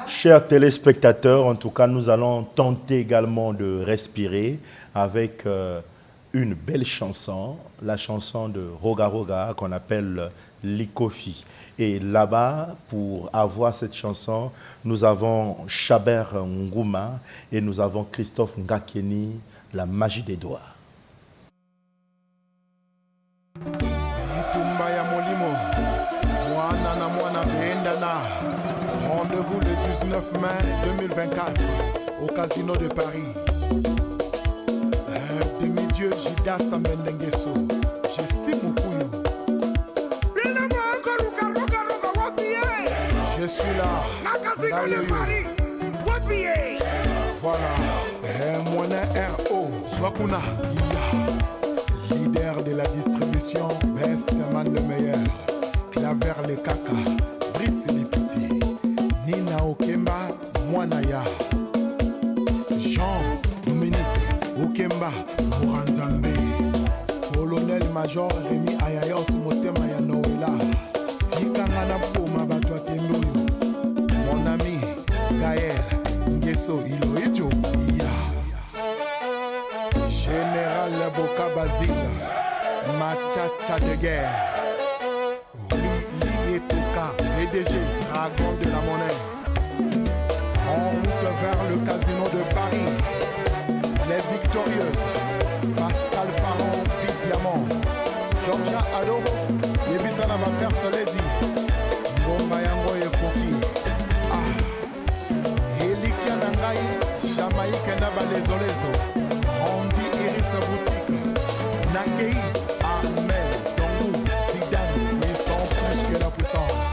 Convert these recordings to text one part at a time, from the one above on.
Chers téléspectateurs, en tout cas, nous allons tenter également de respirer avec une belle chanson, la chanson de Roga Roga qu'on appelle Likofi. Et là-bas, pour avoir cette chanson, nous avons Chaber Ngouma et nous avons Christophe Ngakeni, La magie des doigts. Rendez-vous le 19 mai 2024 au Casino de Paris. Demi-dieu Jida Samendengeso, Jessie Mukuyo. Je suis là. Voilà. Moina R.O. Swakuna. Leader de la distribution, Bestman le meilleur. Claver les caca, Brice les petits. Nina Okemba, Mwanaya. Jean Dominique Okemba, Moranzambe. Colonel Major Rémi Ayayos Motema ya Noëlla. Tikangana Poma Batwa Tendoyo. Mon ami Gaël Ngeso Iloejo. Général Boka Basile, Machacha de guerre. Lili Toka, PDG, dragon de la monnaie. En route vers le casino de Paris. Les victorieuses. Pascal Parent, Pete Diamant. Georgia Adoro, Yebisana va faire Soledi. Bomba Yango et Foki. Elikia Nangai, Jamaïque Naba les Olezo. Andy Iris Boutique, Nakei, Ahmed, Dongou, Zidane, ils sont plus que la puissance.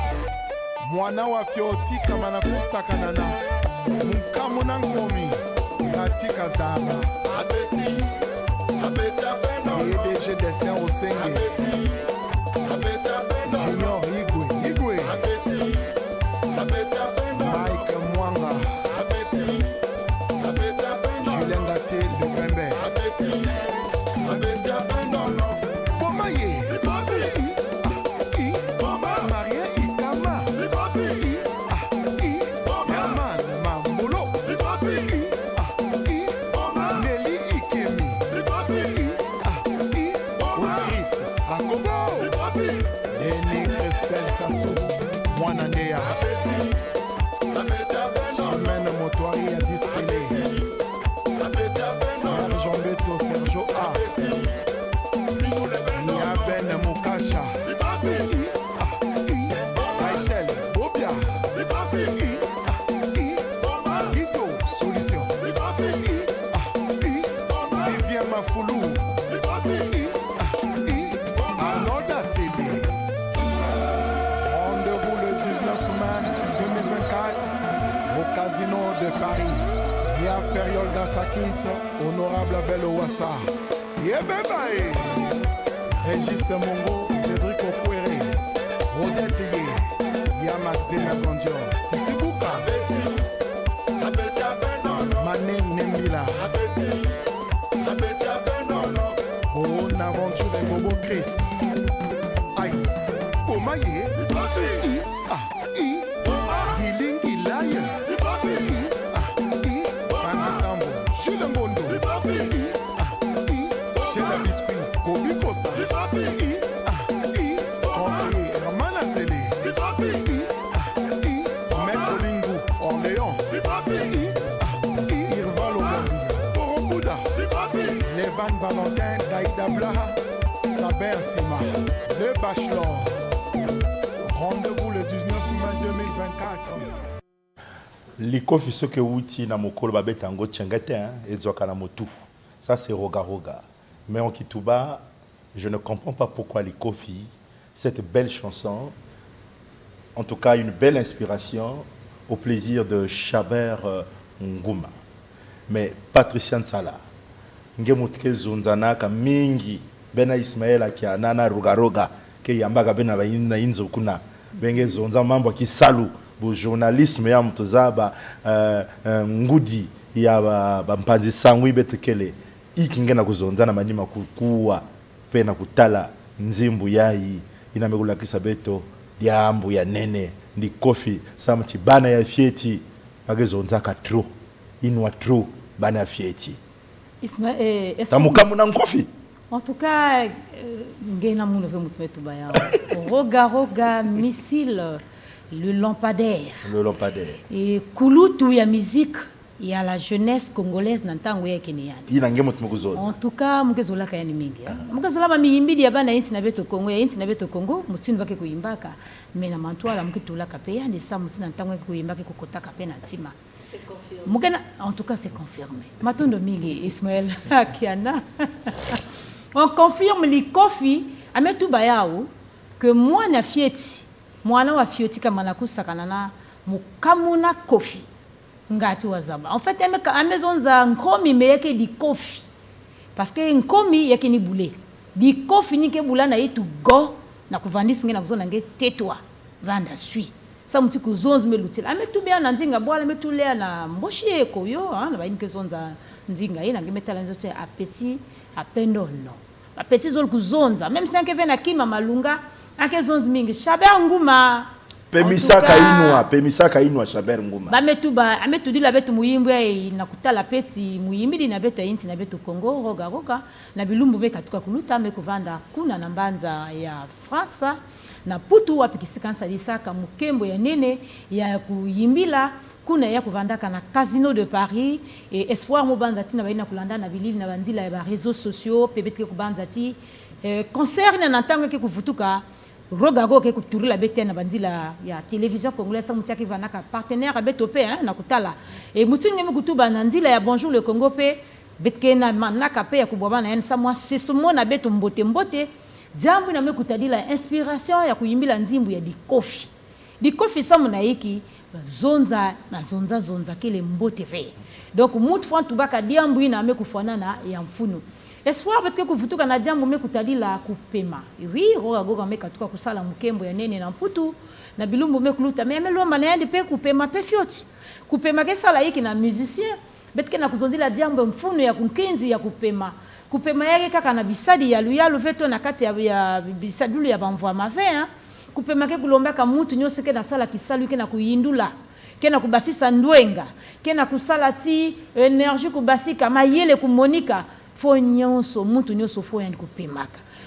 Mwana wa Fioti Kamanakusa Kanana, Mukamuna Nkomi, Katika Zaba, Apeti, Apeti Apeno, PDG Destin Osenge, Apeti, Apeti Apeno, Junior Igwe, Igwe, Apeti, Apeti Apeno, Mike Mwanga, Apeti, Apeti Apeno, Julien Gatier de Pembe. Chimène Motoari à Display. Sergent Beto, Sergio A. Niaben Mokasha. Rachel Bobia. Guido Solution. Vivien Mafoulou. Anoda CD. Rendez-vous le 19 mai 2024 au Casino de Paris. Ria Feriol Gassakis, honorable Abel Ouassa. Yébébaé. Régis Mongo, Cédric Okwere. Odette Yé. Yamaxine Gondio. Sissi Bouka. Mané Nemila. Bonne aventure de Bobo Chris. Aïe. Omaye. Giling Ilaye. Sambo, Jules Mondo, Chela Biscuit, Kobi Kosa, conseiller Herman Azeli, Maître Lingou, Orléans, Irval Omondi, Borobuda, Levan Valentin, Daïda Blaha, Saber Sima, Le Bachelor. Rendez-vous le 19 mai 2024. Likofi soke wuti na mokolo babeta ngo tchengete et zwaka motu. Ça c'est Roga Roga. Mais en Kituba, je ne comprends pas pourquoi Likofi, cette belle chanson, en tout cas une belle inspiration au plaisir de Chaber Ngouma. Mais Patricia Nsala, ngemutke zonzana ka mingi bena Ismaël akia nana Roga Roga ke yambaga bena ba inzo kuna benge zonza mambo ki salu. Bo journalisme ya mtozaba ngudi ya bampanzi sangwi betekele ikingena kuzonza na manyima kukua pena kutala nzimbu yayi inamekulakisa beto diambu ya nene ni kofi samti bana ya fieti bagezonzaka trop inwa trop bana ya fieti samukamu na kofi. En tout cas, ngena muno ve mutu baya roga missile le lampadaire et kulutu ya musique ya la jeunesse congolaise nantango ya Kenya. En tout cas, mukezola kaya ni mingi. Mukezola ba miyimbidi ya bana insi na beto Congo ya insi na beto Congo mutinu bake kuimbaka mais na mantwala mukitula kapeya ndi sa musina ntango kuimbaka kokotaka pe na ntima. Mukena en tout cas c'est confirmé. Matondo mingi Ismaël Akiana. On confirme les kofi ametu bayao que moi na fieti mwana wa fioti kama nakusakana na mukamuna kofi ngati wazaba. En fait amezonza nkomi meyeke di kofi parce que nkomi yake ni boulé di kofi ni ke bula na yitu go na kuvandisi ngena kuzona nge tetwa vanda sui sa muti kuzonza melutila ametu bia na nzinga bwala ametu lea na mboshi eko yo na bayini ke zonza nzinga ina ngemetala nzote appétit apendo no appétit zol kuzonza même si anke vena kima malunga ake zonza mingi shabe nguma pemisaka inwa shaber nguma ametu dila betu muyimbu ya nakutala peti muyimbi na betu ya inti na betu Congo roga na bilumbu be katuka kuluta me kuvanda kuna na mbanza ya France na putu wapikisikana lisaka mukembo ya nene ya kuyimbila kuna ya kuvandaka na Casino de Paris et Espoir mobanda tina baina kulanda na bilili na bandila ya ba réseaux sociaux pebetke kubanza ti concert na ntango ke kuvutuka rogago ke kuturila bete na bandila ya télévision congolaise mutia ki vanaka partenaire beto pe na kutala et mutu ngeme kutuba na ndila ya Bonjour le Congo pe betke na manaka pe ya kubwa na ensa mwa sesomo na beto mbote jambo na mekutadila inspiration ya kuyimbila nzimbu ya dikofi samu na hiki zonza kele mbote ve donc mutu fwa tubaka diambu ina mekufanana ya mfuno espoir betke kuvutuka na jambo mekutadila kupema oui roga mekatuka kusala mukembo ya nene na mputu na bilumbu mekuluta memelo manayandi pe kupema pe fioti kupema ke sala hiki na musicien betke na kuzonzila jambo mfuno ya kunkinzi ya kupema yake kaka na bisadi ya luyalu veto na kati ya bisadulu ya bamvwa mave kupema ke kulombaka mutu nyose ke na sala kisalu ke na kuyindula ke na kubasisa ndwenga ke na kusala ti energie kubasika mayele kumonika fo nyonso mutu nyonso fo yandi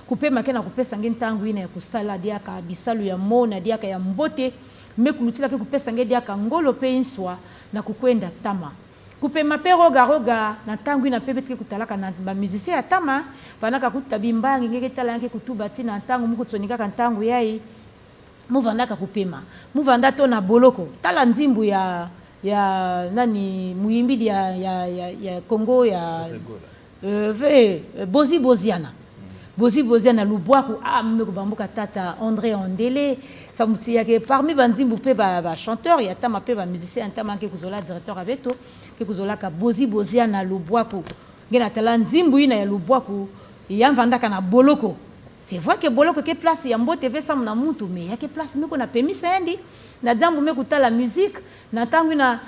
kupema ke na kupesa nge ntangu ina ya kusala diaka bisalu ya mona diaka ya mbote mekulutila ke kupesa nge diaka ngolo pe inswa na kukwenda tama kupema pe roga na tangu ina pebetke kutalaka na ba musicien ya tama vanaka kutabimbangi ngeke tala yanke kutuba tina na tangu muku tsonika kan tangu yai muvandaka kupema muvanda to na boloko tala nzimbu ya nani muyimbidi ya Congo ya Boziana lubwaku mmeko bamboka tata André Ondele samuti yake parmi banzimbu pe ba chanteur ya tama pe ba musicien tama ke kuzola directeur abeto ke kuzola ka Boziana lubwaku ngena tala nzimbu ina ya lubwaku yamvandaka na boloko. C'est vrai que boloko ke place ya mbote ve samu na muntu mais yake place meko na permis endi na jambo meko tala musique na tangu na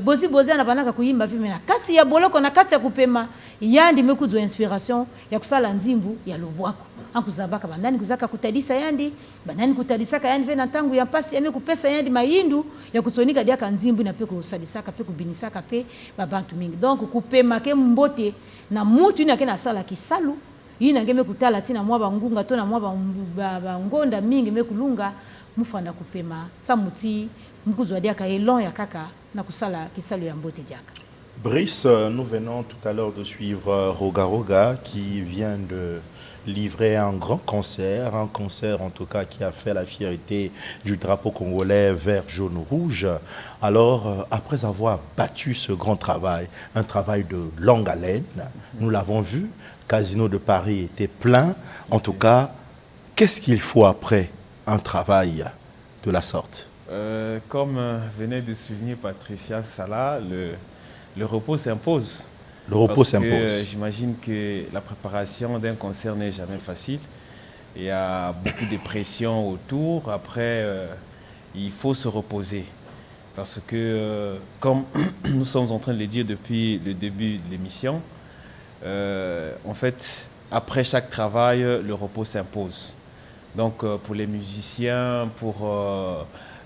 Boziana banaka kuyimba vime na kasi ya boloko na kati ya kupema yandi meko zo inspiration ya kusala nzimbu ya lubwako ankuzabaka bandani kuzaka kutadisa yandi bandani kutadisaka yandi ve na tangu ya pasi yame kupesa yandi mayindu ya kutonika dia kanzimbu na pe kusadisaka pe kubinisaka pe babantu mingi donc kupema ke mbote na mutu ina ke na sala kisalu ina ngeme kutala tina mwa bangunga to na mwa bangonda mingi mekulunga mufanda kupema samuti mkuzwa diaka elon ya kaka na kusala kisalu ya mbote diaka. Brice, nous venons tout à l'heure de suivre Roga qui vient de livrer un grand concert, un concert en tout cas qui a fait la fierté du drapeau congolais vert, jaune, rouge. Alors, après avoir battu ce grand travail, un travail de longue haleine, nous l'avons vu, Casino de Paris était plein. En tout cas, qu'est-ce qu'il faut après un travail de la sorte? Comme venait de souligner Patricia Sala, le repos s'impose. Le repos s'impose. J'imagine que la préparation d'un concert n'est jamais facile. Il y a beaucoup de pression autour. Après, il faut se reposer. Parce que, comme nous sommes en train de le dire depuis le début de l'émission, en fait, après chaque travail, le repos s'impose. Donc, pour les musiciens, pour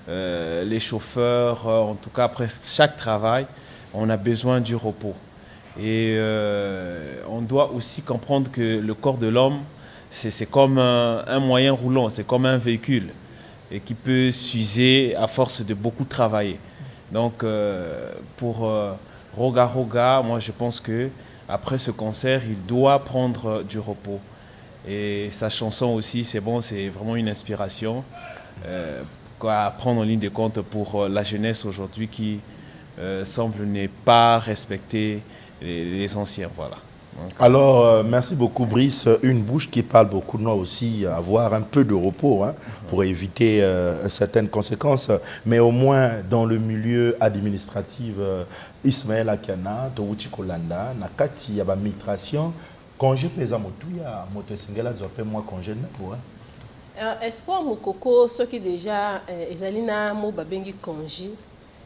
les chauffeurs, en tout cas après chaque travail, on a besoin du repos. Et on doit aussi comprendre que le corps de l'homme, c'est comme un moyen roulant, c'est comme un véhicule et qui peut s'user à force de beaucoup travailler. Donc pour Roga Roga, moi je pense que après ce concert, il doit prendre du repos. Et sa chanson aussi, c'est bon, c'est vraiment une inspiration à prendre en ligne de compte pour la jeunesse aujourd'hui qui semble ne pas respecter les anciens. Voilà. Donc, alors, merci beaucoup Brice. Une bouche qui parle beaucoup doit aussi avoir un peu de repos pour éviter certaines conséquences. Mais au moins dans le milieu administratif, Ismaël Akana, Touti Kolanda, Nakati Yaba Migration, congé pesa motuya, motosingela zope moi congé na espoir mokoko soki déjà ezali na mo babengi congé,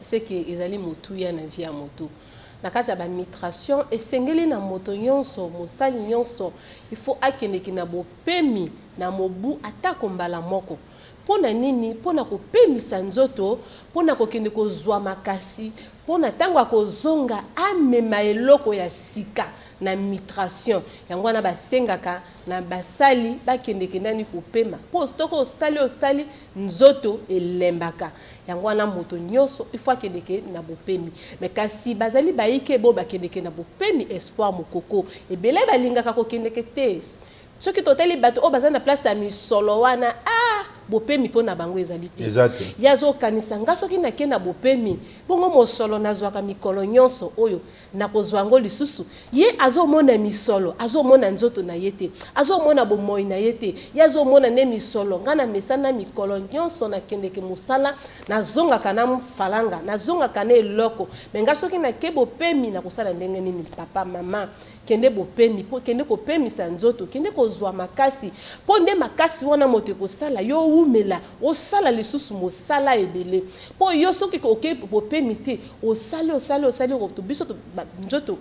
c'est que ezali motuya na vie ya moto. Na kati ya bamigration esengeli na moto nyonso mosali nyonso il faut akendeki na bopemi na mobu atako mbala moko pona nini pona kopemisa nzoto pona kokende kozwa makasi pona ntango akozonga amema eloko ya sika na migration yango wana basengaka na basali bakendeke nani kopema po stoko osali nzoto elembaka yango wana moto nyonso il faut akendeke na bopemi mais kasi bazali baike bo bakendeke na bopemi espoir mokoko ebele balingaka kokendeke te soki totali bato o baza na place ya misolo wana bopemi pona bango ezali te yazo kanisa nga soki nake na bopemi bongo mosolo nazwaka mikolo nyonso oyo nakozwa ngo lisusu ye azomona misolo azomona nzoto na ye te azomona bomoi na ye te yazomona ne misolo nga na mesana mikolo nyonso nakendeke mosala nazongaka na mfalanga nazongaka na eloko me nga soki nake bopemi nakosala ndenge nini papa mama kende bopemi po kende kopemisa nzoto kende kozwa makasi po nde makasi wana moto kosala yo umela osala lisusu mosala ebele po yo soki oke bopemi te osali to biso to nzoto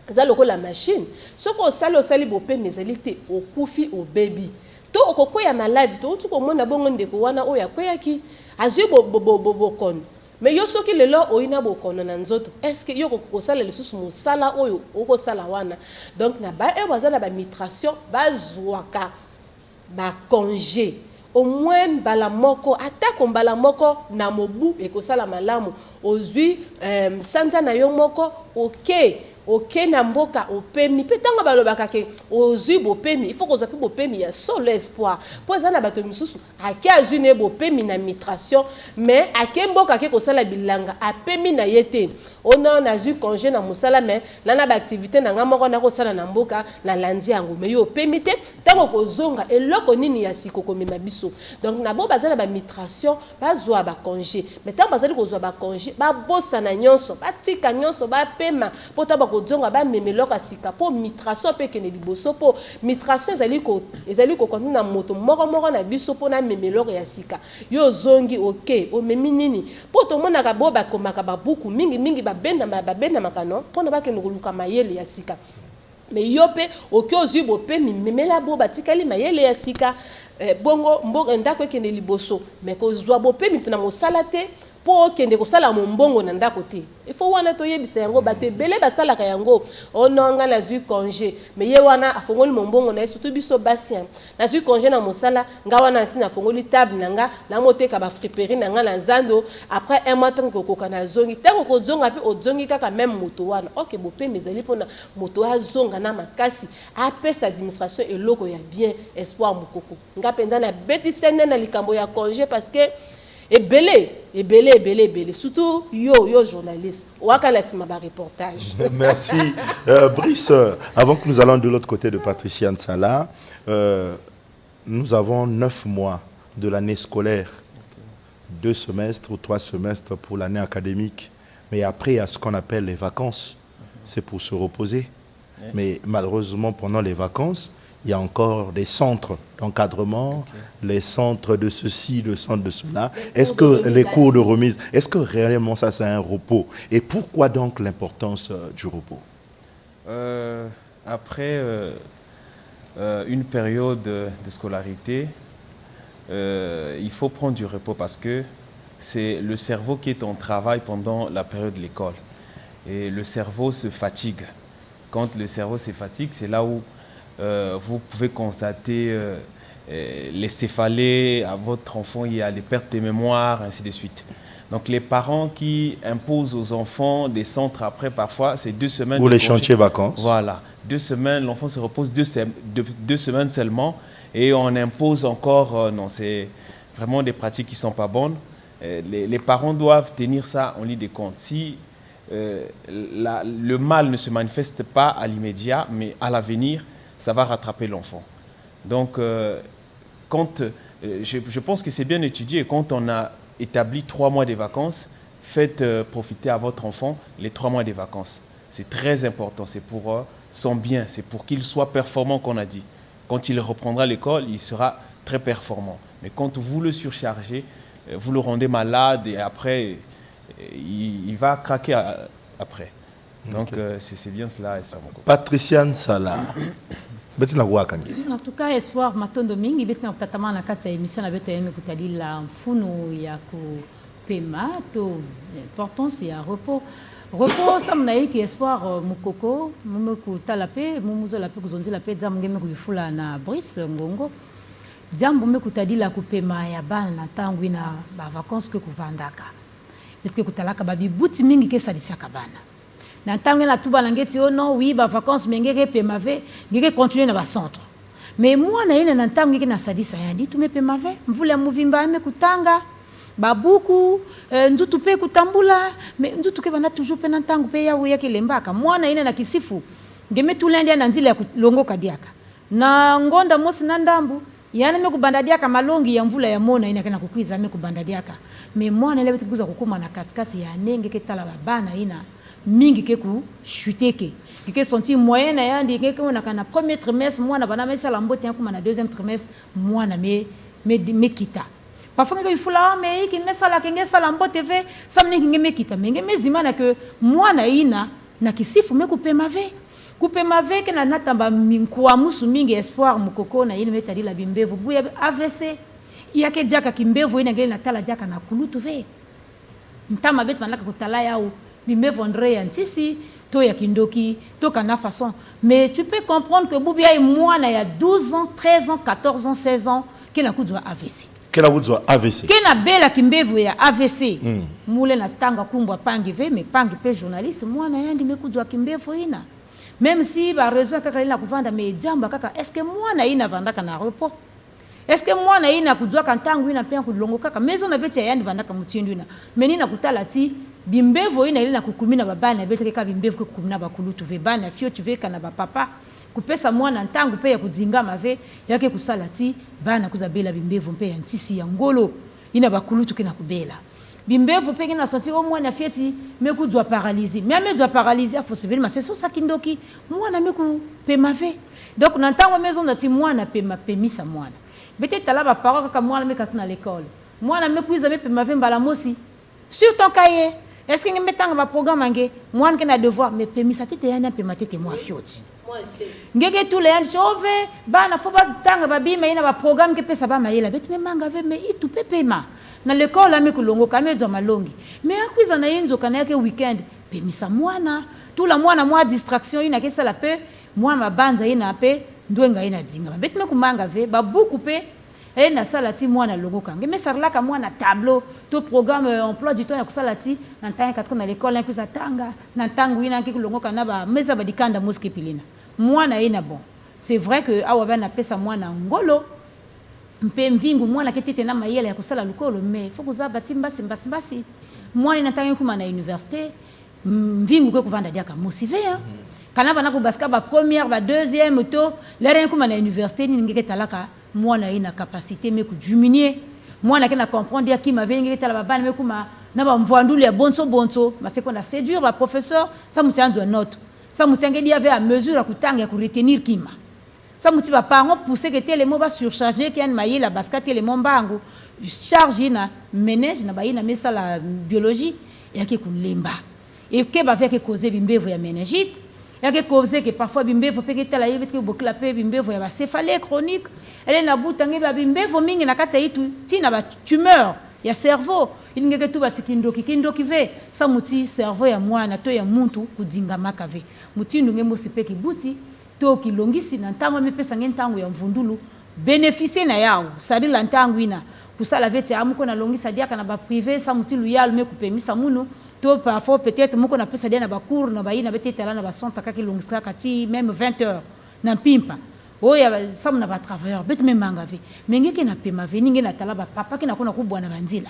za lokola machine soko osali bopemi ezali te okufi obebi to okokwea maladi to utu komona bongo ndeko wana oyo akweyaki azwi bokono mais yo soki lelo oyina bokono na nzoto est-ce que yo kokosala lisusu mosala oyo okosala wana donc na ba e bazala ba migration bazwaka ba congé au moins mbala moko atako mbala moko na mobu ekosala malamu ozwi sanza na yo moko ok na mboka opemi pe tango balobaka ke ozwi bopemi il faut kozwa pe bopemi ya solo espoir po eza na bato misusu ake azwi ne bopemi na migration mais ake mboka ke kosala bilanga apemi na ye te ona nazwi congé na mosala mais nana baactivité na nga moko nakosala na mboka na landi yango mais yo opemi te tango kozonga eloko nini ya siko komema biso donc na bo bazala ba migration bazwa ba congé mais tango bazali kozwa ba congé babosa na nyonso batika nyonso bapema po taba kozonga ba memeloko sika po migration pe kene liboso po migration ezali ko kontina na moto moko na biso po na memeloko ya sika yo zongi ok o memi nini po to mona ka bo ba komaka ba buku mingi babenda makano po na ba kene koluka mayele ya sika mais yo pe oki ozwi bopemi memela bo batikali mayele ya sika bongo mboka ndako kene liboso mais kozwa bopemi na mosala te po kende kosala mombongo na ndako te il faut wana to yebisa yango bato ebele basalaka yango ononga nazwi congé mais ye wana afongoli mombongo na surtout biso basien nazwi congé na mosala nga wana nsi nafongoli table na nga na moteka ba friperie na nga na nzando après un mois tango kokoka na zongi tango kozonga pe ozongi kaka même moto wana ok bopemi ezali mpona moto azonga na makasi apesa administration eloko ya bien espoir mokoko nga mpenza na beti sende na likambo ya congé parce que ebele surtout yo journaliste waka la sima ba reportage. Merci Brice. Avant que nous allons de l'autre côté de Patricia Nsala, nous avons 9 mois de l'année scolaire, 2 semestres ou 3 semestres pour l'année académique, mais après il y a ce qu'on appelle les vacances, c'est pour se reposer. Mais malheureusement pendant les vacances il y a encore des centres d'encadrement, les centres de ceci, le centre de cela. Est-ce que les cours de remise, est-ce que réellement ça c'est un repos? Et pourquoi donc l'importance du repos? Après une période de scolarité, il faut prendre du repos parce que c'est le cerveau qui est en travail pendant la période de l'école. Et le cerveau se fatigue. Quand le cerveau se fatigue, c'est là où vous pouvez constater les céphalées à votre enfant, il y a les pertes de mémoire, ainsi de suite. Donc les parents qui imposent aux enfants des centres après, parfois, c'est 2 semaines. Ou les chantiers vacances. Voilà. 2 semaines, l'enfant se repose 2 semaines seulement. Et on impose encore, non, c'est vraiment des pratiques qui ne sont pas bonnes. Les parents doivent tenir ça en ligne de compte. Si le mal ne se manifeste pas à l'immédiat, mais à l'avenir, ça va rattraper l'enfant. Donc, je pense que c'est bien étudié. Quand on a établi 3 mois de vacances, faites profiter à votre enfant les 3 mois de vacances. C'est très important, c'est pour son bien, c'est pour qu'il soit performant, qu'on a dit. Quand il reprendra l'école, il sera très performant. Mais quand vous le surchargez, vous le rendez malade et après, il va craquer après. Donc, c'est bien cela, Espoir. Patriciane Sala. En tout cas, Espoir Matondo Mingi, il y a une émission qui la mfuno ya kupema to l'importance ya repos. Repos ça mnaï qui Espoir mukoko mumeku talape mumuzo la pe kuzonzi la pe zamu ngeme kuyifula na Brice Ngongo. Jambo mekutadi la kupema ya bana na tangu na ba vacances que kuvandaka. Peut-être que kutalaka babi buti mingi ke sadisaka bana. Na tangu na tuba langeti oh non oui ba vacances mengeke pemave ngeke continuer na ba centre. Mais moi na ile na tangu ngeke na sadisa yandi tu me pemave mvula muvimba me kutanga babuku nzutu pe kutambula mais nzutu ke bana toujours pe na tangu pe yawo yake lembaka mwana ile na kisifu ngeme tulende na nzila ya kulongoka diaka na ngonda mosi na ndambu yana me kubandadiaka malongi ya mvula ya mona ina kana kukwiza me kubandadiaka mais mwana ile bitu kuza kukuma na katikati ya nenge ke tala babana ina mingi ke ku chuteke ke senti moyenne ya ndi ke on a kana premier trimestre mwana bana mesa la mbote yakuma na deuxième trimestre mwana me kita parfois que il faut là mais qui mesa la kenge sala mbote ve samni kinge me kita menge mezimana que mwana ina na kisifu me kupema ve ke na natamba minkwa musu mingi Espoir mukoko na ile metali la bimbevu buya AVC yake diaka kimbevu ina ngeli na tala diaka na kulutu ve ntama betu vanaka kutala yao bimbevu André Yantisi to ya kindoki to kana façon mais tu peux comprendre que Boubia et moi il y a 12 ans 13 ans 14 ans 16 ans que na kudwa AVC que na bela kimbevu ya AVC mule na tanga kumbwa pangi ve mais pangi pe journaliste moi na yandi me kudwa kimbevu ina même si ba raison kaka ina kuvanda mais jamba kaka est-ce que moi na ina vandaka na repos est-ce que moi na ina kudwa kantangu ina pe kulongo kaka maison na vete yandi vandaka mutindu ina mais na kutala ti bimbevu ina ile na kukumina babana bete ka bimbevu kukumina bakulutu ve bana fio tu ve kana ba papa kupesa mwana ntangu pe ya kudinga mave yake kusala ti bana kuzabela bimbevu mpe ya ntisi ya ngolo ina bakulutu kina kubela bimbevu pe kina senti o mwana fieti meku doit paralyser mais me doit paralyser faut se venir c'est ça kindoki mwana meku pe mave donc na ntango maison na ti mwana pe mapemisa mwana bete tala ba parole ka mwana meka tuna l'école mwana meku izabe pe mave mbala mosi sur ton cahier est-ce que ngemetanga ba programme nge mwana kena devoir mais pemisa tete yana pe matete moi fioti ngeke tous les ans chove bana faut ba tanga ba bima ina ba programme ke pesa ba mayela beti me manga ve me itu pepema na l'école ame kulongo kame zo malongi mais akwiza na yenzo kana yake weekend pemisa mwana tout la mwana moi distraction ina ke sala pe moi mabanza ina pe ndwenga ina dinga beti me kumanga ve ba beaucoup pe et na salati mwana longo kange mais sarla ka mwana tableau to programme emploi du temps ya kusalati na tanga katika na l'école impisa tanga na tangu ina ki kulongo kana ba meza ba dikanda moske pilina mwana ina bon c'est vrai que awa bana pesa mwana ngolo mpe mvingu mwana ketete na mayela ya kusala lukolo mais faut kuzaba timbasi mbasi mwana ina tanga kuma na université mvingu ko kuvanda dia ka motivé hein kana bana ko baska ba première ba deuxième to lere kuma na université ni ngeke talaka mwana ina capacité me ku diminuer mwana kena comprendre ya ki mave ngeke tala babana me kuma na ba mvandulu ya bonso parce qu'on a séduire ba professeur ça mutianzo note ça mutiange dia avec à mesure à kutanga ya ku retenir kima ça muti ba parents pousser que tele mo ba surcharger ki an mayi la basket tele mo mbangu charge na ménage na ba ina mesa la biologie ya ki kulemba et que ba faire que causer bimbevu ya méningite ya que causer que parfois bimbevu pe que tala yebet que bokla pe bimbevu ya ba céphalée chronique elle na butangi ba bimbevu mingi na kati yitu tina ba tumeur ya cerveau ingeke tu batikindoki kindoki ve sa muti cerveau ya mwana to ya muntu kudinga makave muti ndunge mosipe kibuti to kilongisi na ntango mepesa nge ntango ya mvundulu bénéficier na yao sadi la ntango ina kusala vete amuko na longisa diaka na ba privé sa muti luyal me kupemisa munu to parfois peut-être muko na pesa dia na ba cours na ba ina betete la na ba sonta kaki longisa kati même 20 heures na pimpa oya samu na ba travailleur bete me mangave mengeke na pema veninge na tala ba papa ki na kona kubwana banzila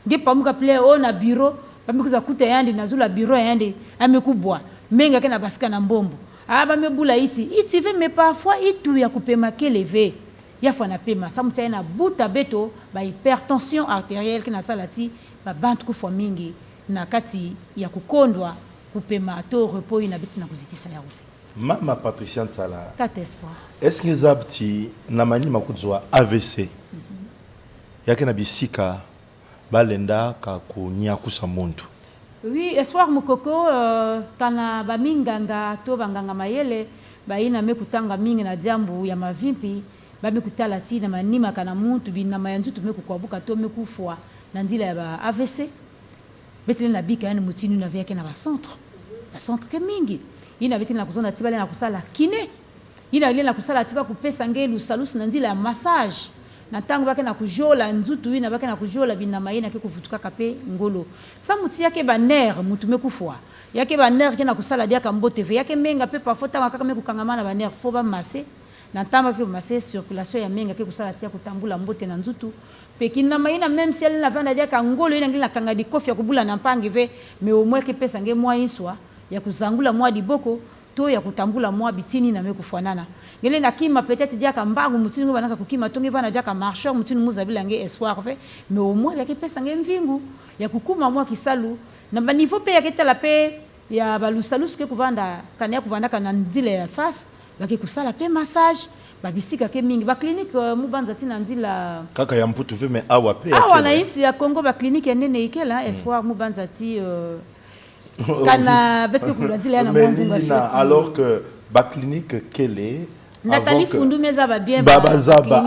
nge pamuka ple o na bureau bamikuza kuta yandi na zula bureau yandi amekubwa menga ke na basika na mbombo aba mebula iti ve me parfois itu ya kupema keleve ya fana pema samu tsaye na buta beto ba hypertension artérielle ki na salati ba bantu kufwa mingi na kati ya kukondwa kupema to repos ina beti na kuzitisa ya ufe. Mama Patricia Ntsala. Tate espoir. Est-ce que zabti na mani makuzwa AVC? Yake na bisika balenda ka kunyakusa muntu. Oui, espoir mukoko kana baminganga to banganga mayele baina mekutanga mingi na jambu ya mavimpi bamekutala ti na manima kana muntu bina mayanzu tumekukwabuka to mekufwa na ndila ya ba AVC. Betele na bika yani mutinu na vyake na ba centre ke mingi ina betele na kuzonda tibale na kusala kiné ina ile na kusala tiba kupesa ngelu salusi na ndila ya massage na tangu bake na kujola nzutu ina bake na kujola bina mayena ke kuvutuka kape ngolo sa muti yake ba nerf mutu mekufwa yake ba nerf ke na kusala dia kambo TV yake menga pe parfois tanga kaka mekukangamana ba nerf fo ba masser na tamba ke masser circulation ya menga ke kusala tia kutambula mbote na nzutu pekina maina même si elle n'avait pas dit ngolo ina ngila kanga di kofi ya kubula na mpangi ve mais au moins ke pesa nge mwa iswa ya kuzangula mwa diboko to ya kutambula mwa bitini na mekufanana ngele na kima peut-être dia kambangu mutini banaka kukima tonge vana dia ka marcheur mutini muzabila nge espoir ve mais au moins ya ke pesa nge mvingu ya kukuma mwa kisalu na ba niveau pe ya ketala pe ya balusalus ke kuvanda kana ya kuvanda kana ndile ya face baki kusala pe massage babisika ke mingi ba clinique mubanza tina ndila kaka ya mputu ve me awa pe awa na insi ya Congo ba clinique nene ikela espoir mubanza ti kana betu kula ndila na mbongo nga alors que ba clinique kele Nathalie Fundoumeza va bien.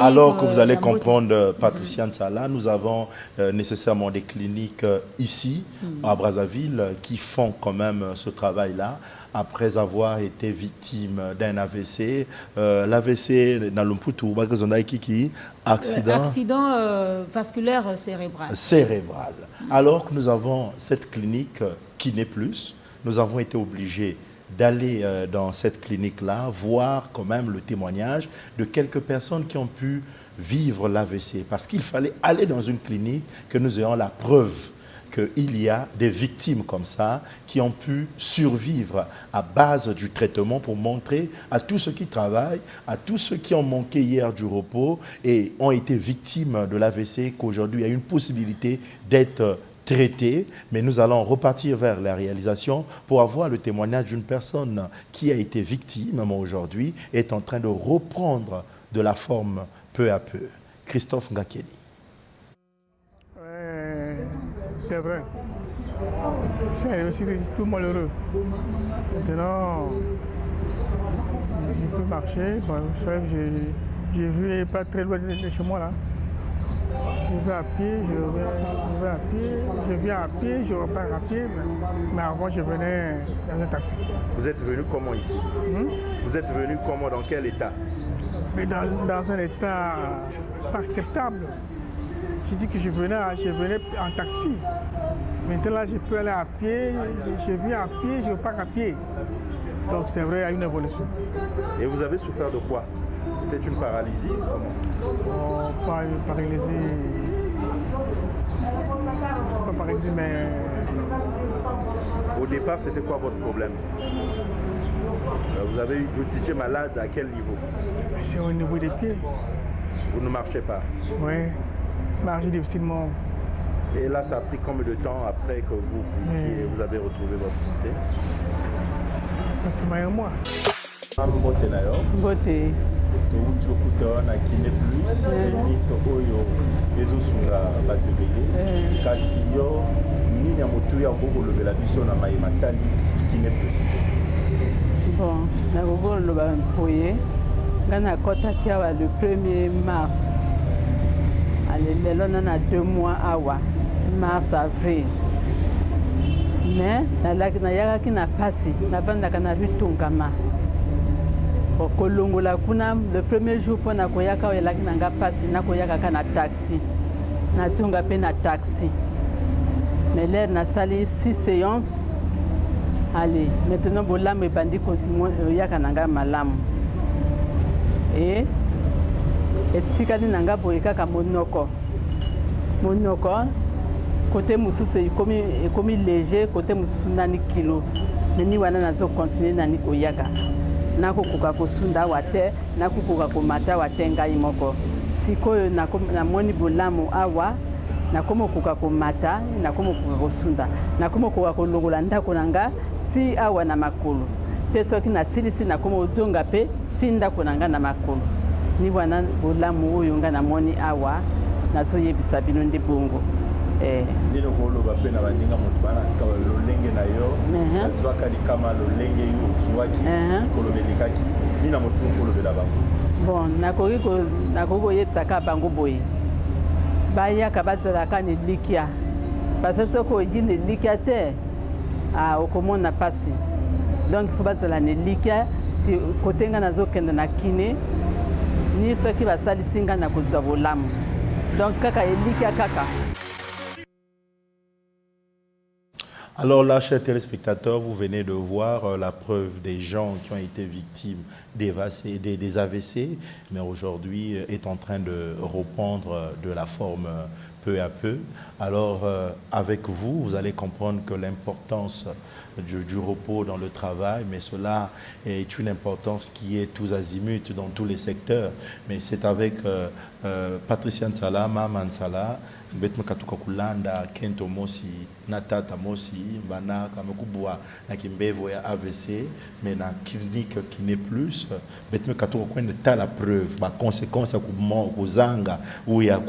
Alors que vous allez comprendre, Patricia Ntsala, nous avons nécessairement des cliniques ici, à Brazzaville, qui font quand même ce travail-là, après avoir été victime d'un AVC. L'AVC, dans l'Umputu, accident vasculaire cérébral. Cérébral. Alors que nous avons cette clinique qui n'est plus, nous avons été obligés d'aller dans cette clinique-là, voir quand même le témoignage de quelques personnes qui ont pu vivre l'AVC. Parce qu'il fallait aller dans une clinique que nous ayons la preuve qu'il y a des victimes comme ça qui ont pu survivre à base du traitement pour montrer à tous ceux qui travaillent, à tous ceux qui ont manqué hier du repos et ont été victimes de l'AVC qu'aujourd'hui il y a une possibilité d'être traité, mais nous allons repartir vers la réalisation pour avoir le témoignage d'une personne qui a été victime, mais aujourd'hui est en train de reprendre de la forme peu à peu. Christophe Ngakeli. C'est vrai. Je suis aussi tout malheureux. Maintenant, je peux marcher. Bon, c'est vrai que je vis pas très loin de chez moi là. Je vais à pied, je vais à pied, je viens à pied, je repars à pied, mais avant je venais dans un taxi. Vous êtes venu comment ici? Vous êtes venu comment, dans quel état? Mais dans un état pas acceptable. Je dis que je venais en taxi. Maintenant là, je peux aller à pied, je viens à pied, je repars à pied. Donc c'est vrai, il y a une évolution. Et vous avez souffert de quoi? C'était une paralysie? Oh, pas une paralysie. Pas paralysie, mais... Au départ, c'était quoi votre problème? Vous étiez malade à quel niveau? C'est au niveau des pieds. Vous ne marchez pas? Oui, marcher difficilement. Et là, ça a pris combien de temps après que vous avez retrouvé votre santé? C'est un mois. Beauté. na kine plus clinique oyo ezosunga bato ebele kasi yo nini ya motu ya kokolobela biso na mai matali kine plus? Bon, nakokoloba mpoye nga nakɔtaki awa le 1er mars lelo na 2 mois awa mars avril mais nayakaki na pasi navandaka na bitungama kolongola kuna le premier jour mpo na koyaka oyo elaki na nga pasi nakoyakaka na taxi natunga mpe na taxi mais lere nasali 6 séances allez maintenant bolamu ebandi koyaka na nga malamu e etikali na nga boye kaka monoko kote mosusu ekomi léger kote mosusu nani kilo nani wana nazokontinue nani koyaka nakokoka kosunda awa te nakokoka komata awa te ngai moko sikoyo namoni bolamu awa nakomokoka komata nakomokoka kosunda nakomokoka kolongola ndako na nga ti awa na makolo te soki nasilisi nakomozonga mpe ti ndako na nga na makolo ni wana bolamu oyo nga namoni awa nazoyebisa bino nde bongo ndino koloba mpe na baninga moto bana lolenge na yo azwaka likama lolenge yo ozwaki kolobelekaki nini na moto kolobela bango bon nakoki koyebisaka bango boye bayaka bazalaka na elikya parce soki oyi na elikya te okomona mpasi donc ifo bazala na elikya kote nga nazokende na kine ni soki basalisi nga na kozwa bolamu donc kaka elikya kaka. Alors là, chers téléspectateurs, vous venez de voir la preuve des gens qui ont été victimes des AVC, mais aujourd'hui est en train de reprendre de la forme peu à peu. Alors, avec vous, vous allez comprendre que l'importance du repos dans le travail, mais cela est une importance qui est tous azimuts dans tous les secteurs. Mais c'est avec Patricia Nsala, Mama Nsala, Betme Katuka Kulanda, Kento Mosi, Natata Mosi, Bana Kamekubwa, Nakimbevo ya AVC, mais na clinique qui n'est plus, Betme Katuka Kwende ta la preuve, ma conséquence à kuzanga ou ya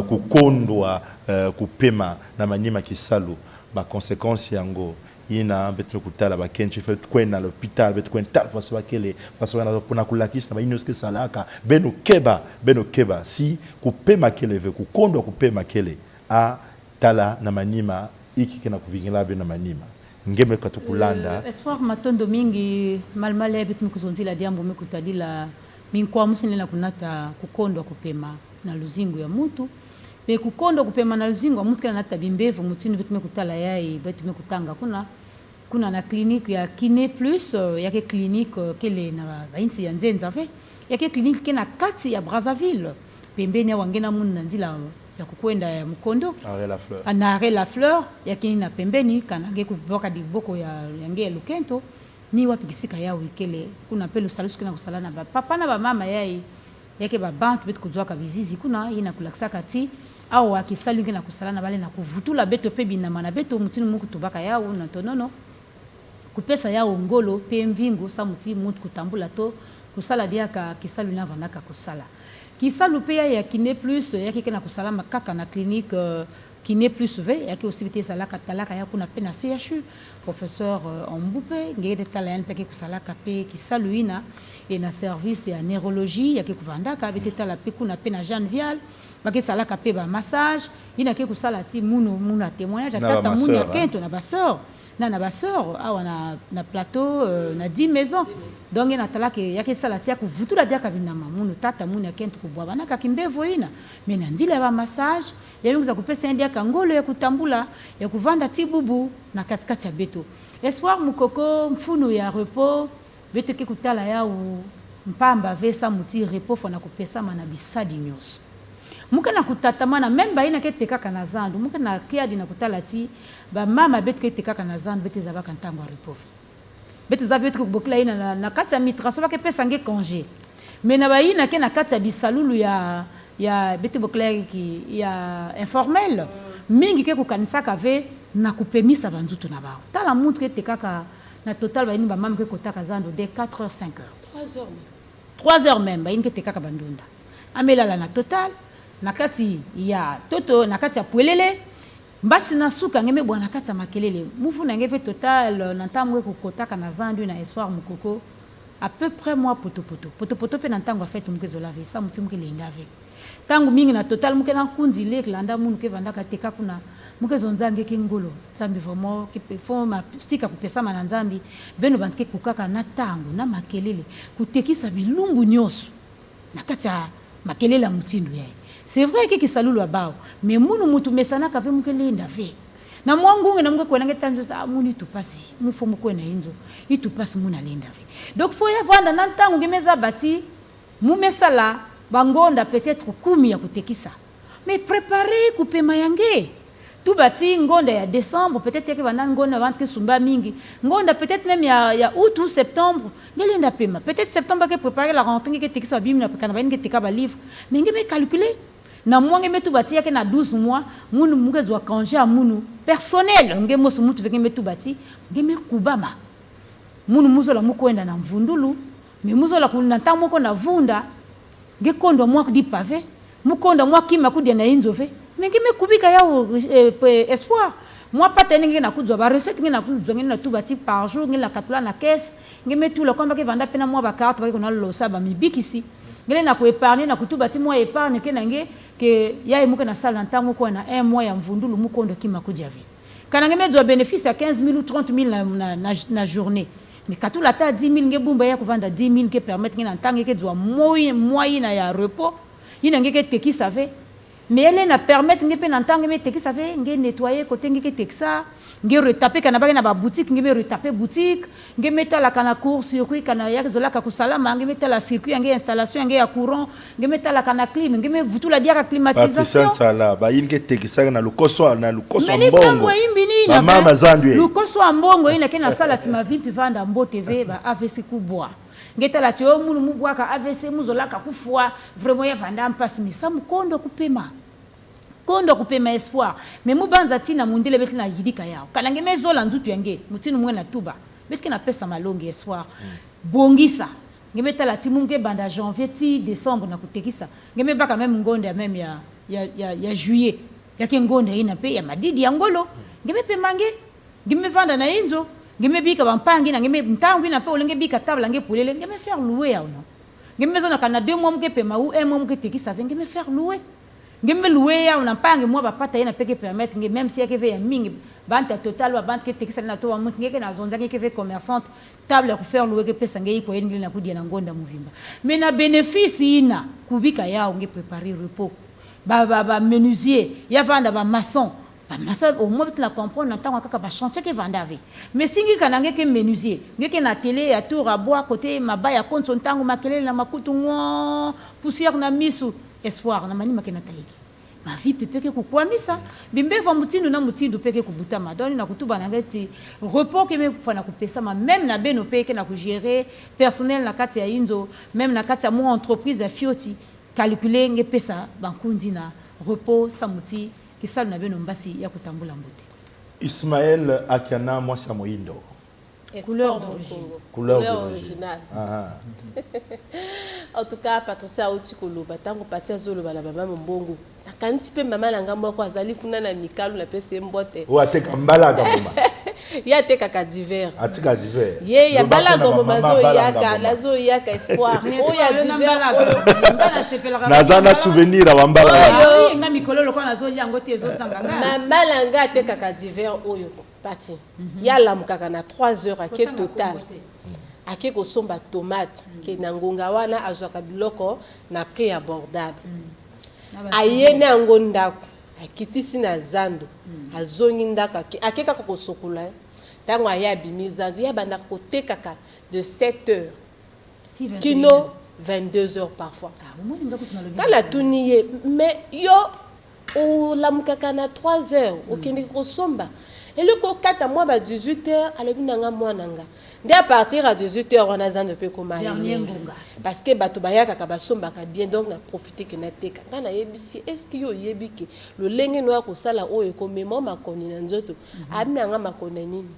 kukondwa kupema na manyima kisalu, ma conséquence yango. Ina betme kutala ba kenchi fait kwenda l'hôpital bet kwenda faso bakele faso na pona kulakisa ba inoske salaka beno keba si kupema kele ve kukondo kupema kele a tala na manima iki kena kuvingila be na manima ngeme katukulanda espoir matondo mingi malmale bet mkuzonzi la diambo mekutali la minkwa musini na kunata kukondo kupema na luzingu ya mutu pe kukondo kupema na luzingu wa mutu kana nata bimbevu mutini bet mekutala yai bet mekutanga kuna na clinique ya Kiné Plus yake clinique kele na bainsi ya nzenza fe yake clinique kena kati ya Brazzaville pembeni ya wangena mun nzila ya kukwenda ya Mukondo Arrêt la Fleur yake na pembeni kana nge kuboka diboko ya yange Lukento ni wapikisika yao ikele kuna pelo salusu kuna kusalana ba papa na ba mama yake ba bantu betu kuzwaka bizizi kuna ina kulakisa kati au akisalu ngena kusalana bale na kuvutula beto pe binama na beto mutinu muku tubaka yao na tonono kupesa yao ngolo pe mvingu sa muti mutu kutambula to kusala diaka kisalu na vanaka kusala kisalu pe ya Kiné Plus yake kena kusalama kaka na clinique Kiné Plus V yake osibite salaka talaka ya kuna pe na CHU professeur Ombupe ngede talayan pe kusalaka pe kisalu ina et na service ya neurologie yake kuvandaka beteta la pe kuna pe na Jeanne Vial bake salaka pe ba massage ina ke kusala ti muna témoignage tata muna kento na baseur na baseur awa na plateau na 10 maisons donc ina talaka yake sala ti ku vutula dia kabinama munu tata muna kento kubwa bana ka kimbevo ina mais na ndile ba massage yaluza kupesa ndia kangolo ya kutambula ya kuvanda ti bubu na katikati ya beto espoir mukoko mfunu ya repos beto ke kutala ya mpamba vesa muti repos fona kupesa mana bisadi nyos muka na kutatamana même baina ke tekaka na zandu muka na kiadi na kutala ti ba mama betu ke tekaka na zandu bete zabaka ntango ya repos betu za betu kubokla ina na kati ya mitra so ba ke pesa nge congé mais na baina ke na kati ya bisalulu ya betu bokla ki ya informel mingi ke kukanisa kave na kupemisa banzutu na bao tala muntu ke tekaka na total baini ba mama ke kotaka zandu de 4h 5h 3h même baini ke tekaka bandunda amelala na total nakati ya toto nakati ya puelele mbasi na suka ngeme bwana kati ya makelele mufu na ngeve total na ntamwe kokotaka na zandu na espoir mukoko à peu près moi poto pe na ntango fête mkezo lave sa mutimu ke lendave tangu mingi na total muke na kunzi le klanda munu ke vanda kateka kuna muke zonzange ke ngolo nzambi vraiment ki fo ma sika kupesa na nzambi beno bantike kukaka na tangu na makelele kutekisa bilumbu nyoso na kati ya makelele mutindo yaye c'est vrai que kisalulu abao mais munu mutu mesana ka ve muke lenda ve na mwangu na muke kwena ngetanjo sa muni tupasi mufo muko na inzo itupasi muna lenda ve donc faut y vanda na tangu ngemeza bati mumesala bangonda peut-être kumi ya kutekisa mais préparer kupema yange tout bati ngonda ya décembre peut-être que bana ngonda vente que sumba mingi ngonda peut-être même ya août ou septembre ngelenda pema peut-être septembre que préparer la rentrée que tekisa bimna kana bani que tekaba livre mais ngeme calculer na mwange metu bati yake na 12 mois munu mungezwa congé a munu personnel ngemo so mutu veke metu bati ngeme kubama munu muzola mukoenda na mvundulu mais muzola kuna ntamoko na vunda ngekondo mwa di pavé mukondo mwa kima kudia na inzove mengi mekubika yao espoir moi pas tenir na kudzo ba recette ngina kudzo ngina tout bati par jour ngina katula na caisse ngime tout le combat que vanda pena moi ba carte ba kona lo sa ba mibikisi ngile na ku épargner na kutu bati moi épargne ke nange ke ya muke na sala ntango ko na 1 mois ya mvundulu mukondo kima kudiave kana ngime dzo bénéfice à 15 000 ou 30 000 na journée mais quand tout la ta 10 000 ngebumba ya kuvanda 10 000 ke permettre ngina ntango ke dzo moyen na ya repos ina ngeke teki save mais elle na permettre ngepe na ntango me teki save nge nettoyer côté ngeke teksa nge retaper kana ba na ba boutique nge retaper boutique nge mettre la kana cours circuit kana ya zola ka kusalama nge mettre la circuit nge installation nge ya courant nge mettre la kana clim nge me vutu la dia climatisation parce ça là ba inge tekisa na lukoso mbongo na mama zandwe lukoso mbongo ina kena sala tima vipi vanda mbo TV ba AVC kubwa ngeta la tio munu mubwaka AVC muzola ka kufua vraiment ya vanda mpasi mais ça mukondo kupema kondo kupema espoir mais mubanza tina mundile beti na yidika yao kana ngemezola nzutu yange mutinu mwe na tuba beti na pesa malongi espoir bongisa ngemeta la timu nge banda janvier ti décembre na kutekisa ngemeba quand même ngonde ya même ya juillet yake ngonde ina pe ya madidi ya ngolo ngemepe mange ngemevanda na inzo ngemebika bampangi na ngeme ntangu ina pe olenge bika table nge pulele ngeme faire louer ya no ngemezo na kana 2 mois mke pema ou 1 mois mke tekisa ngeme faire louer ngeme louer ya na pangi moi bapata ina pe ke permettre nge même si yake ve ya mingi banta total ba banta ke tekisa na to wa ngeke na zonza ngeke ve commerçante table ya ku faire louer ke pesa ngei ko yengili na kudia na ngonda muvimba mais na bénéfice ina kubika yao nge préparer repos ba menuisier ya vanda ba maçon au moins tu la comprendre n'entend kaka ba chantier que vandave mais singi kanange ke menuisier ngeke na télé ya tour à bois côté mabaya compte son tango makelele na makutu ngo poussière na misu espoir na mani makena taiki ma vie pepeke kukwamisa bimbe va mutindo na mutindo peke kubuta madoni na kutuba na ngeti repos ke me fana kupesa ma même na beno peke na ku gérer personnel na kati ya inzo même na kati ya mo entreprise ya fioti calculer nge pesa bankundi na repos samuti kisal na beno mbasi ya kutambula mbuti Ismaël Akiana Mwasa Moindo couleur originale. En tout cas, Patricia Otikolo, batango patia zolo bala mama mbongo. Nakanisi pe mama na ngambo kwa azali kuna na mikalu na pese mbote. O ateka mbala gamba. Ya teka ka divers. Atika divers. Ye ya bala gombo mazo yaka, lazo yaka espoir. O ya divers. Nazana souvenir wa mbala. Nga mikolo lokwa nazo yango te ezotanga nga. Mama langa teka ka divers oyo. Pati. Ya lamukaka na 3 heures à quel total. Ake ko somba tomate ke nangonga wana azwaka biloko na prix abordable. Ayene angondako akitisi na zando azongi ndaka akeka ko sokula tango aya bimiza ya banda ko tekaka de 7 heures kino 22 heures parfois. Kala tuniye mais yo o lamukaka na 3 heures okende ko somba. Et le cocat à moi, 18h, à l'obinanga moananga. Dès à partir à 18h, on a besoin de peu comme parce que Batobaya Kakabasson baka bien donc na profiter que na teka. Kana yebisi est-ce que yo yebiki le lenge noir ko sala o e comme ma koni na nzoto. Abinanga makona nini.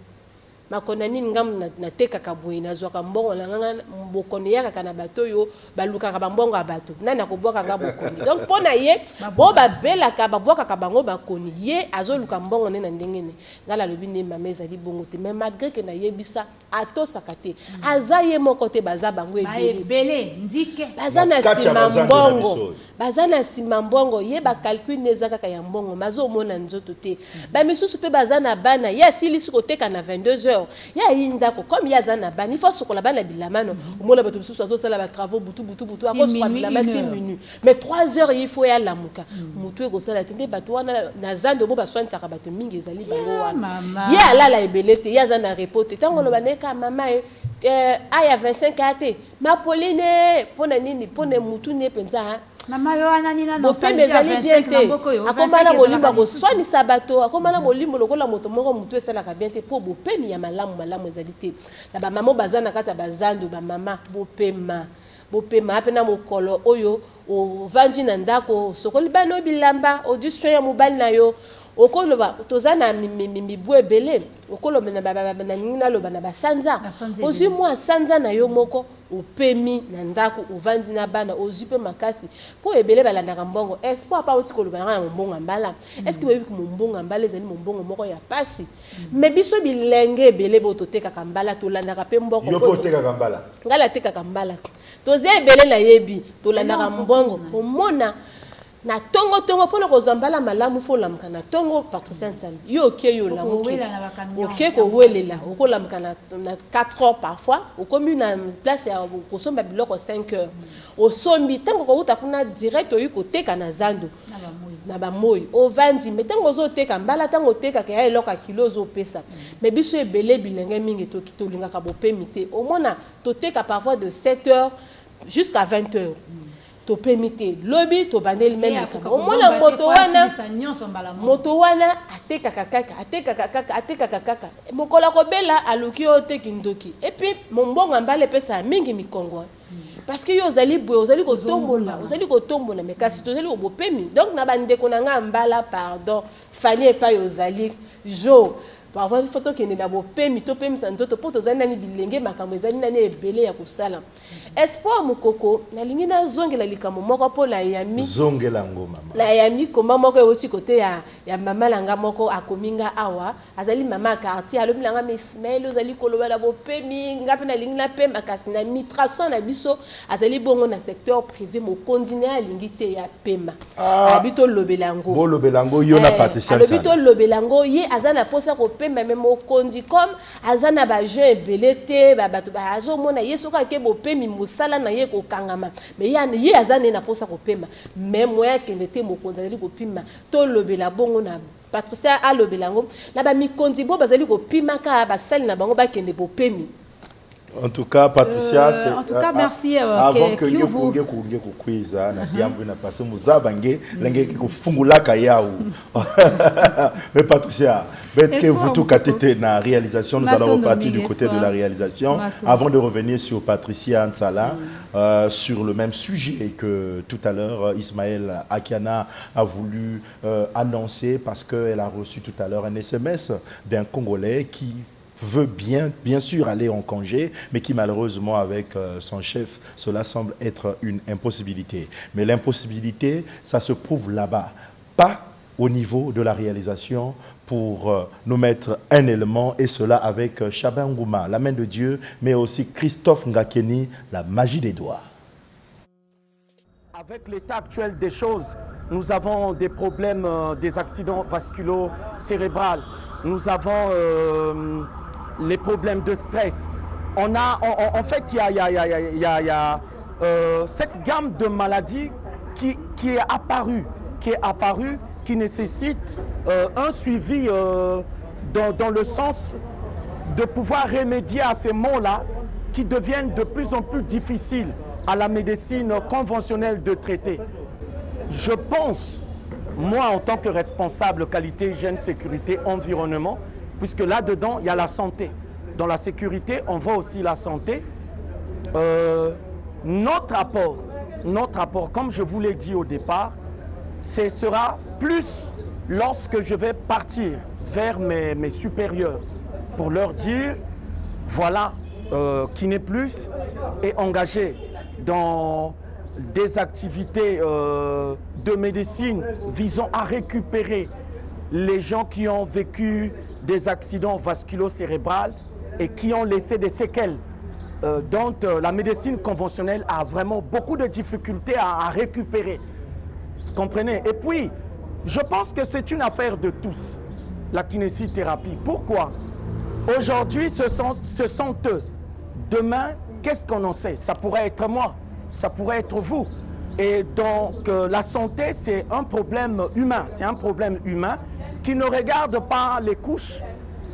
makona nini ngam na tekaka boye nazwaka mbongo na nganga bokoni yaka na bato yo balukaka bambongo ya bato nani akobwaka nga bokoni donc mpona ye bo babelaka babwakaka bango bakoni ye azoluka mbongo ne na ndenge ne ngala lobi nde mama ezali bongo te mais malgré que nayebisa atosaka te aza ye moko te baza bango ebele ndike baza na nsima mbongo baza na nsima mbongo ye bacalcule ne eza kaka ya mbongo mazomona nzoto te bamisusu mpe baza na bana ye asilisi koteka na 22h ya indako comme ya za na bana il faut sokola bana bilamano omona bato bisusu azosala ba travaux butu akosoka bilama ti minute mais 3h il faut ya lamuka mutu ekosala te nde bato wana na zando bo baswanisaka bato mingi ezali bango wana ye alala ebele te ye aza na repos te ntango oloba neka mama aya 25 ate mapoline mpona nini mpona mutu ne mpenza mama yo anani na nostalgie ezali bien te akomana molimbo akoswanisa bato akomana molimbo lokola moto moko mutu esalaka bien te mpo bopemi ya malamu ezali te na bamama baza na kati ya bazando bamama bopema apena mokolo oyo ovandi na ndako sokoli bana bilamba odi soin ya mobali na yo okoloba toza na mibu ebele okoloba na ningi naloba na basanza ozwi mwa sanza na yo moko opemi na ndako ovandi na bana ozwi mpe makasi mpo ebele balandaka mbongo espoir pa oti koloba na mbongo mbala est-ce que boyebi mbongo mbala ezali mbongo moko ya pasi mais biso bilenge ebele bo totekaka mbala tolandaka mpe mbongo yo po tekaka mbala ngala tekaka mbala toza ebele na yebi tolandaka mbongo omona na tongo pona kozambala malamu fo lamka na tongo Patricia Nsali yo oke yo lamuki oke ko welela okolamka na 4 heures parfois okomi na place ya kosomba biloko 5 heures osombi tango ko uta kuna direct oyi koteka na zando na bamoyi ovandi mais tango ozoteka mbala tango oteka ke ya eloka kilo ozopesa mais biso ebele bilenge mingi tolingaka bopemite omona toteka parfois de 7 heures jusqu'à 20 heures to permite lobby to bandeli même likama omona moto wana atekaka kaka mokola kobela aluki oteki ndoki et puis mombongo mbale pesa mingi mikongo parce que yo ozali boye ozali kotombola mais kasi tozali obopemi donc na bandeko na nga mbala pardon fani epa ozali jo parfois il faut que nous d'abord pemi to pemi sanzoto poto zani bilenge makambo ezali nani ebele ya kusala espoir mukoko na lingi na zongela likambo moko po la yami zongela ngoma mama la yami koma moko ewoti kote ya mama langa moko akominga awa azali mama quartier alobi langa Ismaël ozali koloba la bo pemi ngapi na lingi na pema kasi na mitration na biso azali bongo na secteur privé mo continuer a lingi te ya pema abito lobelango bo lobelango yo na Patricia abito lobelango ye azana posa ko même au kondi comme azana ba jeu belete ba bato ba azomona yeso ka ke bo pemi musala na ye ko kangama mais ye azana na posa ko pema même moya kende te mo konzali ko pima to lobela bongo na Patricia a lobelango na ba mikondi bo bazali ko pima ka ba sali na bango ba kende bo pemi. En tout cas, Patricia, c'est en tout cas, merci. Avant que vous quiz, na biambu na passé muzabange, lenge ko fungula kayao. Mais Patricia, que vous tout katete na réalisation, nous allons repartir du côté de la réalisation avant de revenir sur Patricia Nsala sur le même sujet que tout à l'heure Ismaël Akiana a voulu annoncer parce qu'elle a reçu tout à l'heure un SMS d'un Congolais qui veut bien sûr aller en congé, mais qui malheureusement avec son chef, cela semble être une impossibilité. Mais l'impossibilité, ça se prouve là-bas, pas au niveau de la réalisation pour nous mettre un élément, et cela avec Chaban Ngouma, la main de Dieu, mais aussi Christophe Ngakeni, la magie des doigts. Avec l'état actuel des choses, nous avons des problèmes, des accidents vasculo-cérébraux, nous avons les problèmes de stress. En fait, il y a cette gamme de maladies qui est apparue, qui nécessite un suivi dans le sens de pouvoir remédier à ces maux-là qui deviennent de plus en plus difficiles à la médecine conventionnelle de traiter. Je pense, moi en tant que responsable qualité, hygiène, sécurité, environnement, puisque là-dedans, il y a la santé. Dans la sécurité, on voit aussi la santé. Notre apport, comme je vous l'ai dit au départ, ce sera plus lorsque je vais partir vers mes supérieurs pour leur dire, voilà, Kiné Plus est engagé dans des activités de médecine visant à récupérer les gens qui ont vécu des accidents vasculo-cérébraux et qui ont laissé des séquelles dont la médecine conventionnelle a vraiment beaucoup de difficultés à récupérer. Vous comprenez? Et puis, je pense que c'est une affaire de tous, la kinésithérapie. Pourquoi? Aujourd'hui, ce sont eux. Demain, qu'est-ce qu'on en sait? Ça pourrait être moi, ça pourrait être vous. Et donc, la santé, c'est un problème humain. C'est un problème humain qui ne regarde pas les couches,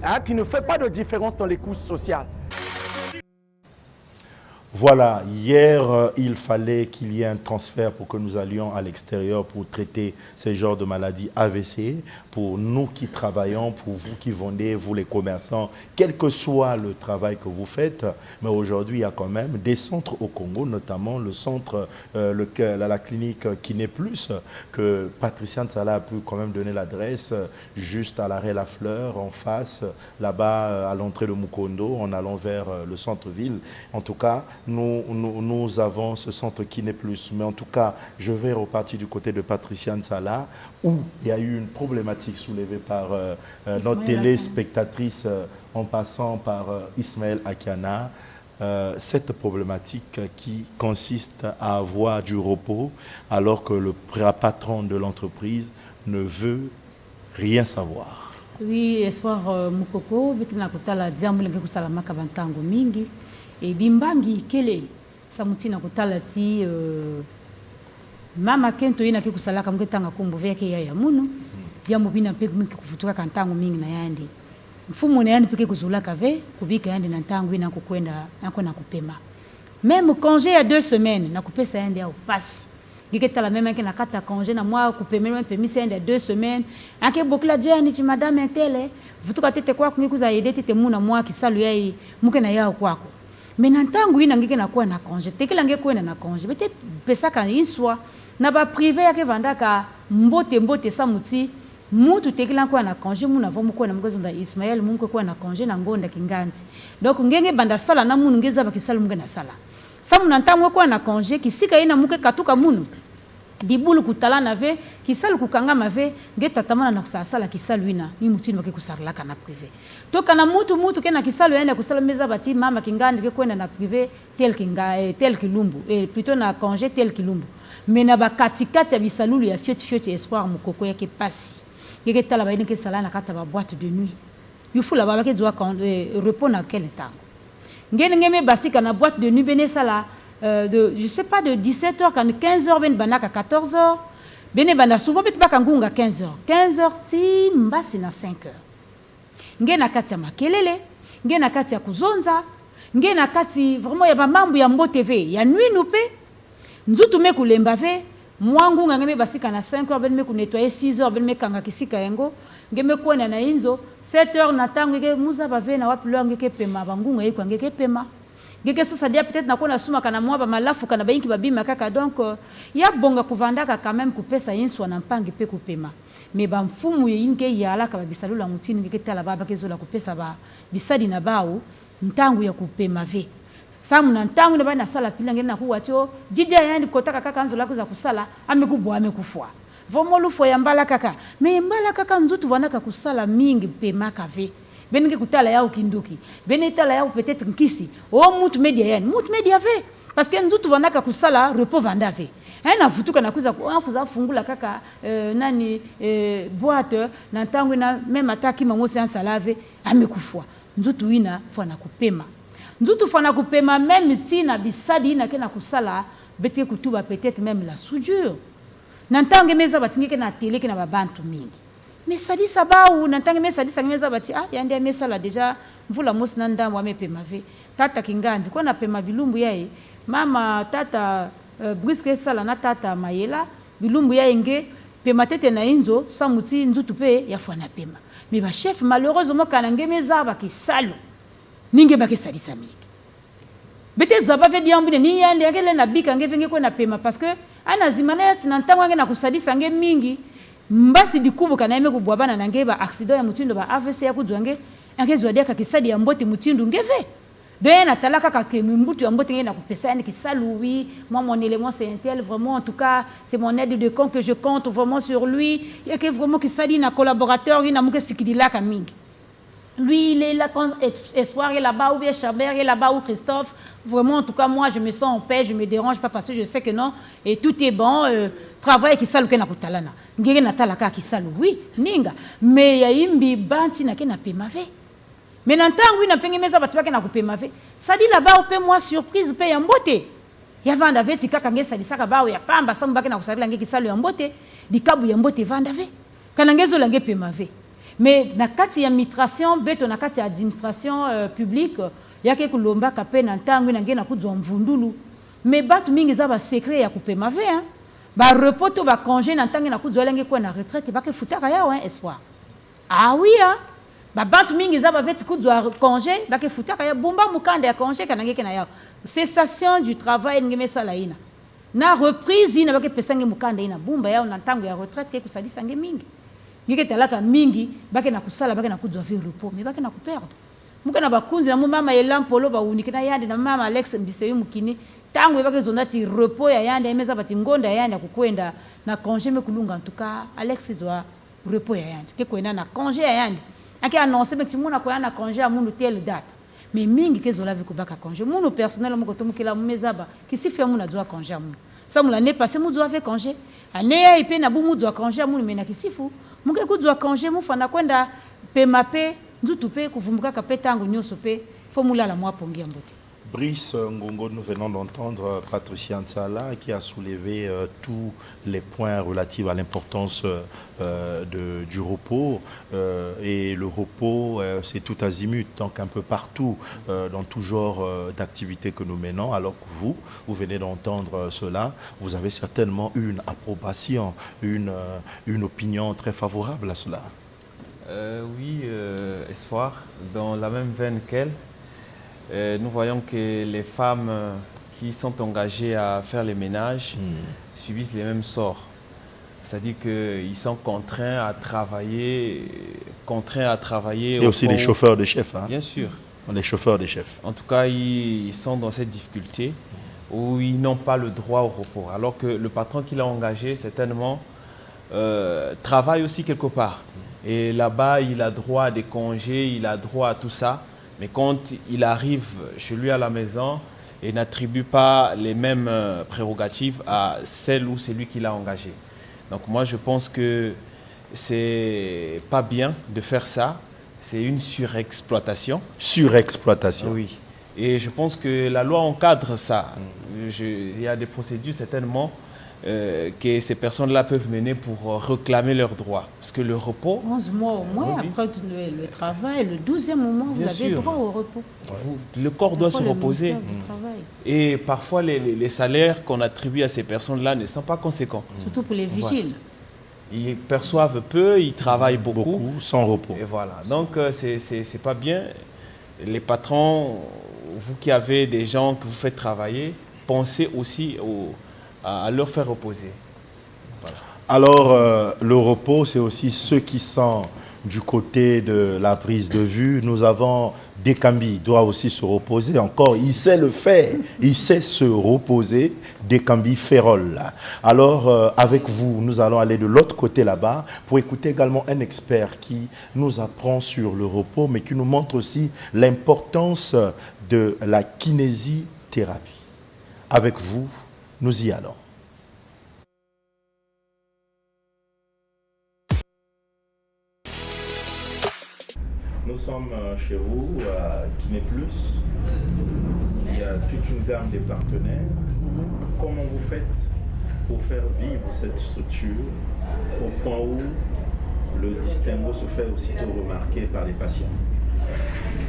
hein, qui ne fait pas de différence dans les couches sociales. Voilà, hier, il fallait qu'il y ait un transfert pour que nous allions à l'extérieur pour traiter ces genres de maladies AVC. Pour nous qui travaillons, pour vous qui vendez, vous les commerçants, quel que soit le travail que vous faites. Mais aujourd'hui, il y a quand même des centres au Congo, notamment le centre, la clinique Kiné Plus, que Patricia Nsala a pu quand même donner l'adresse, juste à l'arrêt La Fleur, en face, là-bas, à l'entrée de Mukondo, en allant vers le centre-ville. En tout cas, nous avons ce centre Kiné Plus. Mais en tout cas, je vais repartir du côté de Patricia Nsala, où il y a eu une problématique soulevée par notre téléspectatrice en passant par Ismaël Akiana. Cette problématique qui consiste à avoir du repos alors que le patron de l'entreprise ne veut rien savoir. Oui, espoir Mukoko, betina kutala diambu lenge kusala makabantango mingi. Et bimbangi kele samutina kutala ti mama kento ina kikusala kamge tanga kumbuve yake ya munu diambu bina pe kumiki kufutuka kantango mingi na yandi mfumo na yandi peke kuzula kave kubika yandi na ntango ina kukwenda nako na kupema même congé il y a 2 semaines na kupesa yandi au passe giketa la même que na kata congé na moi kupema même permis yandi 2 semaines ake bokla dia ni ti madame entele futuka tete kwa kunikuza yede tete muna moi kisalu yai muke na yao kwako. Mais nantangu ina ngike na kuwa na congé tekela ngeke kuwa na congé bete pesa kan inswa na ba privé yake vandaka mbote samuti mutu tekela kuwa na congé muna vomu kuwa na mgozo nda Ismaël mungu kuwa na congé na ngonda kinganzi donc ngenge banda sala na munu ngeza ba kisalu mungu na sala samu nantangu kuwa na congé kisika ina muke katuka munu dibulu kutala na ve kisalu kukanga mave ngeta tamana na kusala kisalu ina mimi mutini wake kusarla kana privé toka na mutu kena kisalu enda kusala meza bati mama kingandi ke kwenda na privé tel kinga tel kilumbu et plutôt na congé tel kilumbu mais na bakati ya bisalulu ya fiot espoir mukoko yake pasi ngeke tala ba ke sala na kata ba boîte de nuit yufula ba ke doit repos na quel temps ngeme basika na boîte de nuit bene sala je sais pas de 17h quand 15h ben banaka 14h bene bana souvent beti bakangunga 15h ti mbasi na 5h ngena kati ya makelele ngena kati ya kuzonza ngena kati vraiment ya mambo ya mbo TV ya nuit nupe nzutu me kulemba ve mwangunga ngeme basika na 5h ben me ku nettoyer 6h ben me kanga kisika yango ngeme kuona na inzo 7h na tango ngeke muza bave na wapi lo ngeke pema bangunga yiko ngeke pema ngeke so sadia peut-être na kona suma kana mwa ba malafu kana bayinki babima kaka donc ya bonga kuvandaka quand même kupesa inswa na mpangi pe kupema mais ba mfumu yinke yala ka bisalula mutini ngeke tala baba kezola kupesa ba bisadi na bawo ntangu ya kupema ve samu na ntangu na bana sala pila ngena kuwatio jija yandi kotaka kaka nzo lako za kusala amekubwa amekufwa vomolufo ya mbala kaka mais mbala kaka nzutu vanaka kusala mingi pema kave benenge kutala yao kinduki benetala yao peut-être nkisi mutu media ve parce que nzutu vanaka kusala repos vanda ve na futuka na kuza fungula kaka boîte na ntangu na même ataki mamosi ansalave amekufwa nzutu ina fana kupema nzutu fana kupema même si na bisadi ina kena kusala bete kutuba peut-être même la soudure na ntangu meza batingeke na télé kena babantu mingi mais sadi sabau nantange mesa sadi sangeza bati yandi mesa la déjà mvula mosi nanda wa mepema ve tata kinganzi kwa na pema bilumbu yae mama tata briske sala na tata mayela bilumbu yae nge pema tete na inzo samuti nzutu pe ya fana pema mais ba chef malheureusement kana ngemeza ba kisalo ninge ba kesadi samiki bete zaba ve diambu ni yandi yakele na bika ngevenge kwa na pema parce que ana zimana ya nantango nge na kusadisa nge mingi mbasi dikubu kana yeme kubwabana na ngeba accident ya mutindo ba AVC ya kudwange angezo dia kakisadi ya mbote mutindu ngeve ben natalaka kaka mbutu ya mbote ngena kupesa yani kisalu oui moi mon élément c'est un tel vraiment en tout cas c'est mon aide de camp que je compte vraiment sur lui il y a que vraiment kisadi na collaborateur il na muke sikidilaka mingi. Lui, il est là quand Espoir est là-bas, ou bien Chabert est là-bas, ou Christophe. Vraiment, en tout cas, moi, je me sens en paix, je ne me dérange pas parce que je sais que non, et tout est bon. Travail qui salu kena kutalana. Ngere natalaka qui salu, oui, ninga. Mais ya imbi banti na kena pemave. Mais n'entend oui na pengi meza batiba kena kupemave. Ça dit là-bas, on moi surprise paye en beauté. Ya vanda ve tika kange sali saka ba ya pamba samba kena kusali lange qui salu en beauté. Dikabu ya beauté vanda ve. Kanangezo lange pemave. Mais na kati ya migration beto na kati ya administration publique yake kulomba kape na ntangu na ngena kuzwa mvundulu mais batu mingi za ba secret ya kupema ve hein ba repos to ba congé na ntangu na kuzwa lenge kwa na retraite ba ke futaka yao hein Espoir ah oui hein ba batu mingi za ba veti kuzwa congé ba ke futaka ya bomba mukanda ya congé kana ngeke na yao cessation du travail ngeme sala ina na reprise ina ba ke pesange mukanda ina bomba yao na ntangu ya retraite ke kusadisa nge mingi ngike talaka mingi bake na kusala bake na kuzwa vie repos mais bake na kuperdre muka na bakunzi na mama Elampolo ba unikina yande na mama Alex Mbiseyu mukini tangu bake zonda ti repos ya yande emeza bati ngonda ya yande kukwenda na congé me kulunga en tout cas Alex doit repos ya yande ke kwenda na congé ya yande aki annoncer me kimuna kwa na congé amundu telle date mais mingi ke zola vi kubaka congé munu personnel mo kotomukila mumezaba kisifi amuna doit congé amundu ça mula ne passé mu doit avec congé aneya ipe na bumu doit congé amundu mena kisifu muke kuzwa congé mufana kwenda pemape nzutu pe kuvumbuka kapetango nyoso pe formula la moi pongi mbote. Brice Ngongo, nous venons d'entendre Patricia Nsala qui a soulevé tous les points relatifs à l'importance du repos. Et le repos, c'est tout azimut, donc un peu partout, dans tout genre d'activités que nous menons. Alors que vous venez d'entendre cela, vous avez certainement une approbation, une opinion très favorable à cela. Oui, Espoir, dans la même veine qu'elle. Nous voyons que les femmes qui sont engagées à faire les ménages subissent les mêmes sorts. C'est-à-dire qu'ils sont contraints à travailler. Et aussi les chauffeurs de chefs. Hein? Bien sûr. Les chauffeurs de chefs. En tout cas, ils sont dans cette difficulté où ils n'ont pas le droit au repos. Alors que le patron qui l'a engagé, certainement, travaille aussi quelque part. Et là-bas, il a droit à des congés, il a droit à tout ça. Mais quand il arrive chez lui à la maison et n'attribue pas les mêmes prérogatives à celle ou celui qui l'a engagé. Donc moi, je pense que c'est pas bien de faire ça. C'est une surexploitation. Surexploitation. Oui. Et je pense que la loi encadre ça. Il y a des procédures certainement que ces personnes-là peuvent mener pour réclamer leurs droits. Parce que le repos... 11 mois au moins, oui. Après le travail, le 12e mois, vous avez droit au repos. Le corps doit se reposer. Et parfois, les salaires qu'on attribue à ces personnes-là ne sont pas conséquents. Surtout pour les vigiles. Voilà. Ils perçoivent peu, ils travaillent beaucoup. Sans repos. Et voilà. Donc, c'est pas bien. Les patrons, vous qui avez des gens que vous faites travailler, pensez aussi à leur faire reposer. Voilà. Alors, le repos, c'est aussi ceux qui sont du côté de la prise de vue. Nous avons Dekambi, doit aussi se reposer encore. Il sait le faire, il sait se reposer. Dekambi Ferrol. Alors, avec vous, nous allons aller de l'autre côté là-bas pour écouter également un expert qui nous apprend sur le repos, mais qui nous montre aussi l'importance de la kinésithérapie. Avec vous, nous y allons. Nous sommes chez vous à Kiné Plus. Il y a toute une gamme de partenaires. Comment vous faites pour faire vivre cette structure au point où le distinguo se fait aussitôt remarquer par les patients?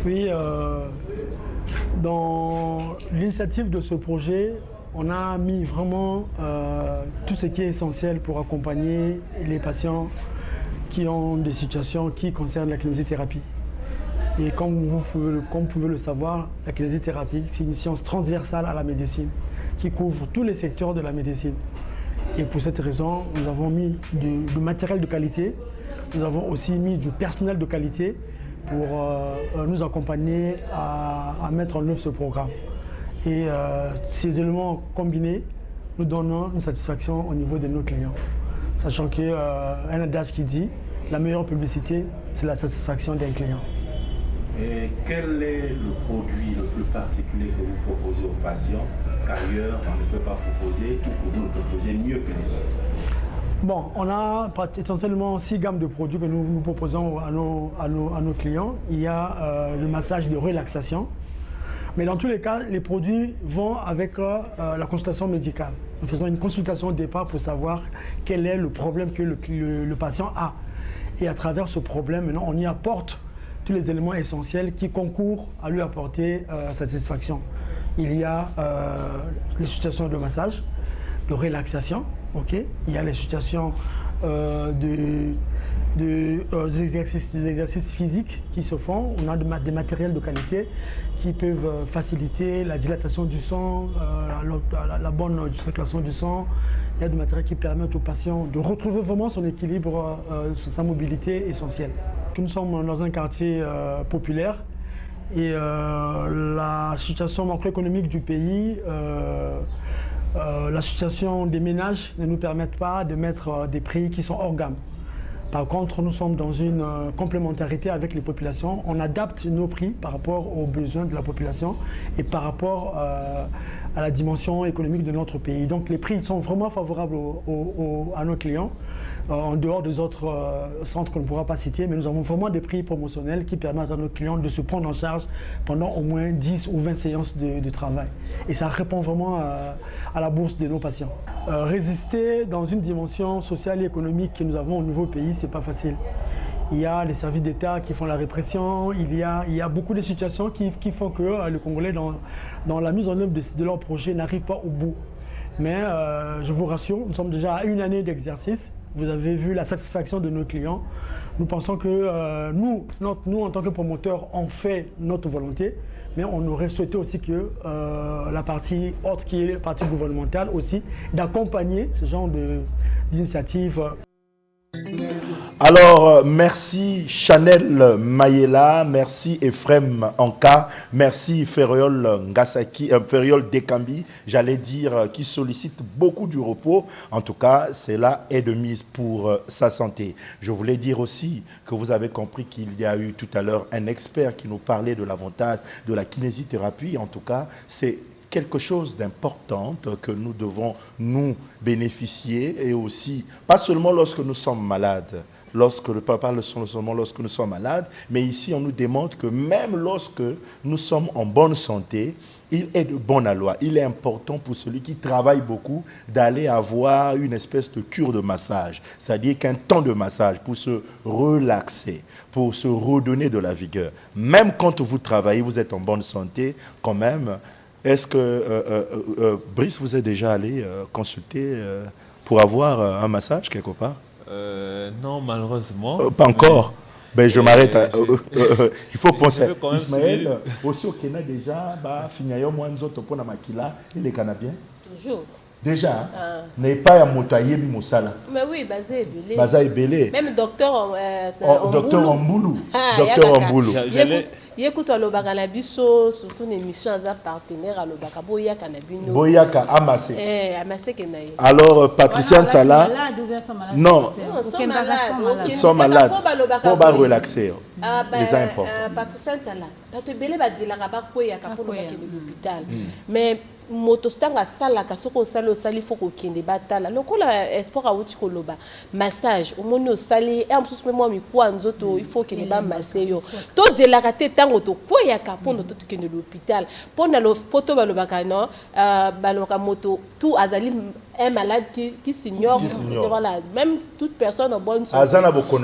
Oui, dans l'initiative de ce projet, on a mis vraiment tout ce qui est essentiel pour accompagner les patients qui ont des situations qui concernent la kinésithérapie. Et comme vous pouvez le savoir, la kinésithérapie, c'est une science transversale à la médecine qui couvre tous les secteurs de la médecine. Et pour cette raison, nous avons mis du matériel de qualité, nous avons aussi mis du personnel de qualité, pour nous accompagner à mettre en œuvre ce programme. Et ces éléments combinés nous donnent une satisfaction au niveau de nos clients. Sachant qu'il y a un adage qui dit la meilleure publicité, c'est la satisfaction d'un client. Et quel est le produit le plus particulier que vous proposez aux patients qu'ailleurs on ne peut pas proposer ou que vous le proposez mieux que les autres? Bon, on a essentiellement 6 gammes de produits que nous proposons à nos clients. Il y a le massage de relaxation. Mais dans tous les cas, les produits vont avec la consultation médicale. Nous faisons une consultation au départ pour savoir quel est le problème que le patient a. Et à travers ce problème, maintenant, on y apporte tous les éléments essentiels qui concourent à lui apporter satisfaction. Il y a les situations de massage, de relaxation, okay. Il y a les situations des exercices physiques qui se font. On a des matériels de qualité qui peuvent faciliter la dilatation du sang, la bonne circulation du sang. Il y a des matériels qui permettent au patient de retrouver vraiment son équilibre, sa mobilité essentielle. Nous sommes dans un quartier populaire et la situation macroéconomique du pays, la situation des ménages ne nous permettent pas de mettre des prix qui sont hors gamme. Par contre, nous sommes dans une complémentarité avec les populations. On adapte nos prix par rapport aux besoins de la population et par rapport à la dimension économique de notre pays. Donc les prix sont vraiment favorables à nos clients, en dehors des autres centres qu'on ne pourra pas citer, mais nous avons vraiment des prix promotionnels qui permettent à nos clients de se prendre en charge pendant au moins 10 ou 20 séances de travail. Et ça répond vraiment à la bourse de nos patients. Résister dans une dimension sociale et économique que nous avons au nouveau pays, c'est pas facile. Il y a les services d'État qui font la répression, il y a beaucoup de situations qui font que les Congolais, dans la mise en œuvre de leurs projets, n'arrivent pas au bout. Mais je vous rassure, nous sommes déjà à 1 année d'exercice. Vous avez vu la satisfaction de nos clients. Nous pensons que nous, en tant que promoteurs, on fait notre volonté, mais on aurait souhaité aussi que la partie haute, qui est la partie gouvernementale aussi, d'accompagner ce genre d'initiative. Alors, merci Chanel Mayela, merci Ephraim Anka, merci Ferriol Ngasaki, Ferriol Dekambi, j'allais dire, qui sollicite beaucoup du repos. En tout cas, cela est de mise pour sa santé. Je voulais dire aussi que vous avez compris qu'il y a eu tout à l'heure un expert qui nous parlait de l'avantage de la kinésithérapie. En tout cas, c'est quelque chose d'important que nous devons nous bénéficier et aussi, pas seulement lorsque nous sommes malades, pas seulement lorsque nous sommes malades, mais ici on nous démontre que même lorsque nous sommes en bonne santé, il est de bonne loi. Il est important pour celui qui travaille beaucoup d'aller avoir une espèce de cure de massage, c'est-à-dire qu'un temps de massage pour se relaxer, pour se redonner de la vigueur. Même quand vous travaillez, vous êtes en bonne santé, quand même. Est-ce que, Brice, vous êtes déjà allé consulter pour avoir un massage quelque part? Non, malheureusement. Pas encore. Ben, je m'arrête. Il faut penser. Ismaël, aussi au Kenya déjà, Finyayo Mwanzo pour la Makila, il est canadien. Toujours. Déjà, n'est pas à Motaye Moussala. Mais oui, basé Belé. Basé Belé. Même docteur docteur Omboulou. Docteur Omboulou. Écoute, le Bagalabiso, surtout une émission à un partenaire à l'Obaka, Boyaka Nabino. Boyaka, Amassé. Amassé Kenaï. Alors, Patricia Nsala. Non, ils sont malades. Pour relaxer. Les imports. Patricia Nsala. Parce que Belé va dire la rabat Boyaka pour l'hôpital. Mais motostanga sala kasoko sala sali foko kende batala lokola espoir a uti koloba massage omoni osali et en plus moi mi kwa nzoto il faut que ne ba masseyo to dela ka te tango to koya ka pondo to kende l'hôpital pona lo poto balobaka non baloka moto tout azali un malade qui s'ignore voilà même toute personne en bonne santé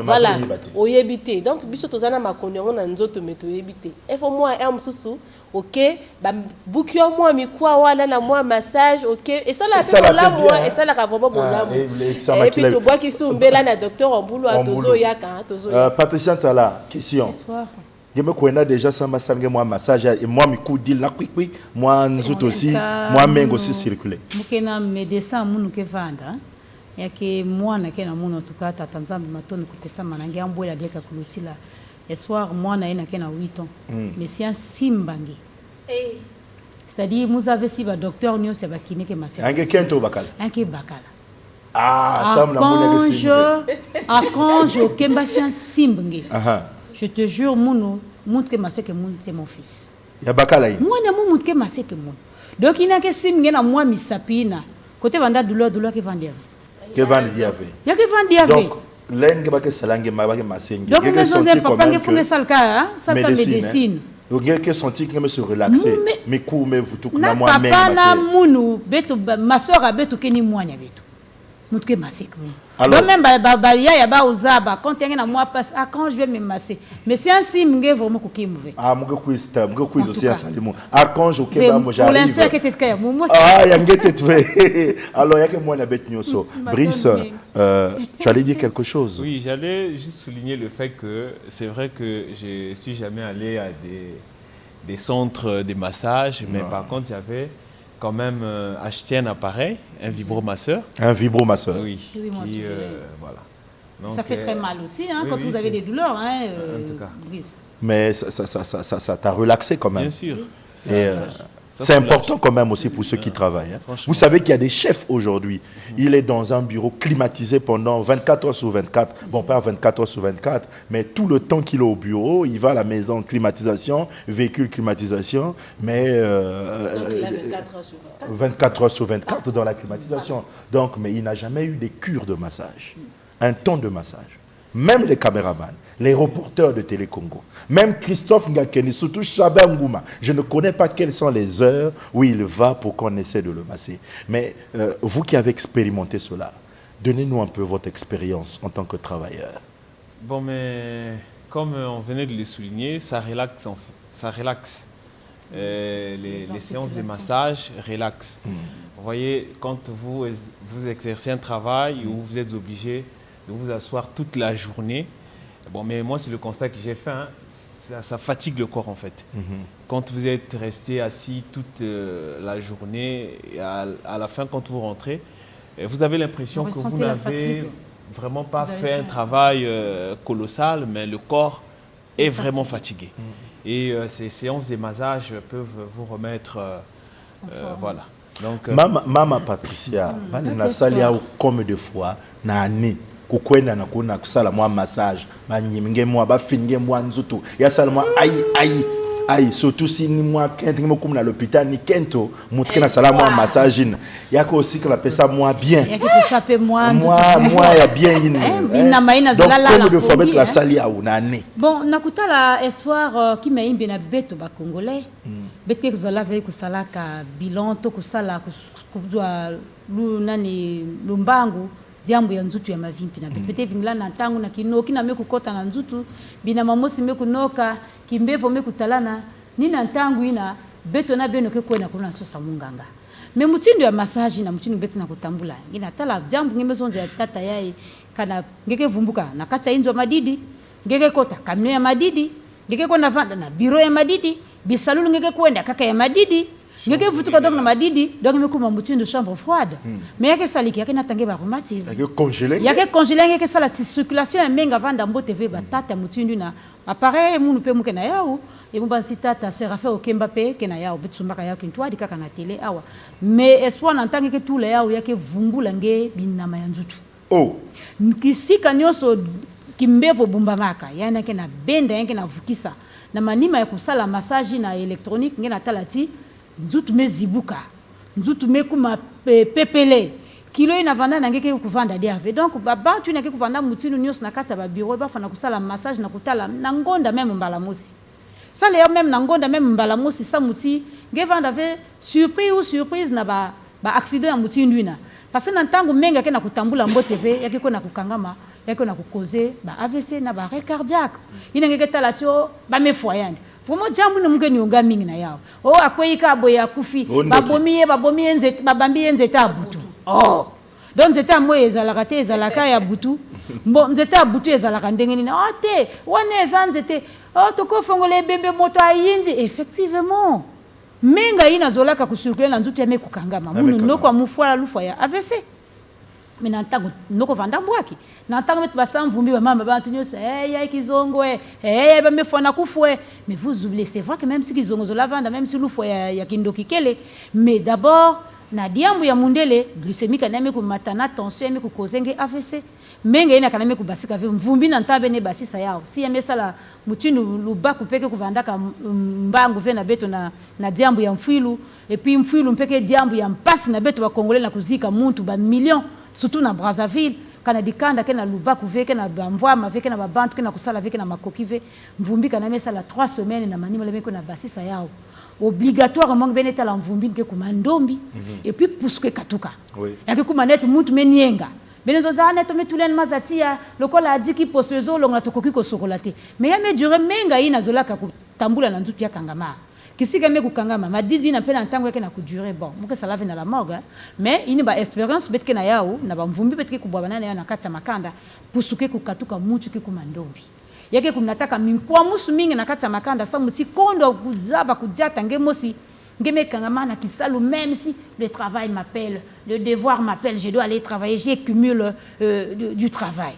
voilà oyebité donc biso tozana makono on nzoto meto oyebité il faut moi un mususu OK ba bukio moi mi kwa wala na moi massage OK et ça la fait là moi et ça la vraiment bon là et puis to bois qui sont mbela na docteur Omboulou a tozo yaka tozo Patricia Nsala question je me connais déjà ça m'a sangé moi massage et moi mi coup deal là quick moi nzout aussi moi mengo aussi circuler mukena médecin munu ke vanda yake mwana kena munu tukata tanzambi matoni kupesa manange ambwela deka kulutila espoir moi na 8 ans mais c'est un simbangi c'est-à-dire vous avez si ba docteur nyo c'est ba kiné que masse un kento bakala ah ça me quand je kemba c'est un simbangi je te jure montre que masse que mon c'est mon fils ya bakala moi na montre que masse que mon donc il n'a que simbangi na moi misapina côté banda douleur que vendir que vendir ya que vendir donc l'engue ba que salange ma ba que masengi donc nous sommes papa que font salka médecine donc il y a que senti que me se relaxer mais cours mais vous tout na moi même papa na munu beto ma soeur a beto ke ni mwanya beto mutke masek mu alors même ba ya ba uzaba quand na moi passe quand je vais me masser mais c'est ainsi m'nge vraiment ko kimve m'nge quiz aussi à Salimo archange OK ba moi j'arrive pour l'instant que t'es kaya moi ya ngete tu alors ya que moi na bet nyoso Brice tu allais dire quelque chose? Oui, j'allais juste souligner le fait que c'est vrai que je suis jamais allé à des centres de massage mais par contre il y avait quand même acheté un appareil, un vibromasseur. Un vibromasseur. Oui. Voilà. Donc, ça fait très mal aussi quand vous avez des douleurs. En tout cas. Mais ça t'a relaxé quand même. Bien sûr. C'est important quand même aussi pour ceux qui travaillent. Vous savez qu'il y a des chefs aujourd'hui. Il est dans un bureau climatisé pendant 24 heures sur 24. Bon, pas 24 heures sur 24, mais tout le temps qu'il est au bureau, il va à la maison, climatisation, véhicule climatisation, mais... donc il a 24 heures sur 24. 24 heures sur 24 dans la climatisation. Donc, mais il n'a jamais eu des cures de massage, un temps de massage. Même les caméramans, les reporters de Télé Congo, même Christophe Ngakeni, surtout Chabé Ngouma, je ne connais pas quelles sont les heures où il va pour qu'on essaie de le masser. Mais vous qui avez expérimenté cela, donnez-nous un peu votre expérience en tant que travailleur. Bon, mais comme on venait de le souligner, ça relaxe. Ça relaxe. Les séances de massage relaxent. Vous voyez, quand vous exercez un travail où vous êtes obligé de vous asseoir toute la journée. Bon, mais moi, c'est le constat que j'ai fait. Ça fatigue le corps, en fait. Quand vous êtes resté assis toute la journée, et à la fin, quand vous rentrez, vous avez l'impression que vous n'avez vraiment pas fait un travail colossal, mais le corps est vraiment fatigué. Et ces séances de massage peuvent vous remettre... voilà. Donc, Maman Patricia, na salia comme de fois, na année. Kukwenda na kuna kusala mwa massage banyimnge mwa bafinge mwa nzutu ya sala mwa ai surtout si ni mwa kente ngimo kumna l'hôpital ni kento mutke na sala mwa massage yako aussi que la pesa mwa bien yako pesa pe mwa ya bien bina maina zolala la de fois avec la salia ou nani bon nakutala espoir qui maimbe na beto ba congolais bete zola veille ku sala ka bilan to ku sala ku lu nani lumbangu diambo ya nzutu ya mavimpi na bepete vingla na tangu na kinoki na meku kota na nzutu bina mamosi meku noka kimbevo meku talana nina ntangu ina beto na beno ke kwena kuna sosa munganga me mutindo ya massage na mutindo beto na kutambula ngina tala diambo ngemezonze ya tata yai kana ngeke vumbuka na kata inzo madidi ngeke kota kamio ya madidi ngeke kwenda vanda na biro ya madidi bisalulu ngeke kwenda kaka ya madidi ngeke vutuka donc na madidi donc me kuma mutindo chambre froide mais yake saliki yake natange ba rhumatisme yake congelé ngeke sala circulation ya menga vanda mbote ve batata mutindo na appareil munu pe muke na yao et mon tata sera fait au Kembape ke na yao bitsumaka yako ntwa dikaka na télé awa mais espoir nantange ke tout le yao yake vumbula nge binama ya nzutu kisika nyoso kimbevo bumbamaka yana ke na benda yake na vukisa na manima ya kusala massage na électronique nge na talati nzutu mezibuka nzutu mekuma pepele kilo ina vanda na ngeke kuvanda diave donc baba tu na ke kuvanda mutinu nyos na kata ba bureau ba fana kusala massage na kutala na ngonda même mbala mosi ça les même na ngonda même mbala mosi sa muti nge vanda ve surprise na ba accident ya mutinu ina parce que na ntango menga ke na kutambula mbo TV yake ko na kukangama yake na kukoze ba AVC na ba arrêt cardiaque ina ngeke tala tio ba mefoyande vraiment jambu na mugeni unga mingi na yao akweyika boya kufi babomiye nzete babambiye nzete abutu donc nzete amoye ezalaka te ezalaka ya butu mbo nzete abutu ezalaka ndenge nini te wana eza nzete tokofongola ebembe moto ayinzi effectivement menga ina zolaka kucircule na nzutu ya mekukangama munu noko amufwala lufa ya AVC mais nantango noko vanda mbwaki nantango metu basam vumbi ba mama bantu nyosa ya kizongo ba me fona kufwe mais vous oubliez c'est vrai que même si kizongo zo la vanda même si lufwe ya kindoki kele mais d'abord na diambu ya mundele glycémique kaname ku matana tension me ku kozenge AVC menga ina kaname ku basika ve mvumbi na ntabe ne basisa yao si ya mesala mutinu lubaku peke kuvanda ka mbangu ve na beto na diambu ya mfilu et puis mfilu mpeke diambu ya mpasi na beto ba congolais na kuzika muntu ba millions surtout na Brazzaville kana dikanda ke na lubaku veke na bamvwa maveke na babantu ke na kusala veke na makoki ve mvumbi kana mesala 3 semaines na manima lemeko na basisa yao obligatoirement beneta la mvumbi ke kumandombi et puis puisque katuka yake kumanete muntu menienga benezo za neto metulen mazatia lokola adiki postezo longa tokoki ko sokolate mais ya me durer menga ina zolaka kutambula na nzutu ya kangama kisika me kukangama madizi na pena ntango yake na kudurer bon muke salave na la morgue mais ini ba expérience betke na yao na ba mvumbi betke kubwa banana ya na kati makanda pusuke kukatuka mutu ke kumandombi yake kumnataka minkwa musu mingi na kati makanda sa muti kondo kuzaba kudiata ngemosi ngeme kangama kisalu même si le travail m'appelle le devoir m'appelle je dois aller travailler j'accumule du travail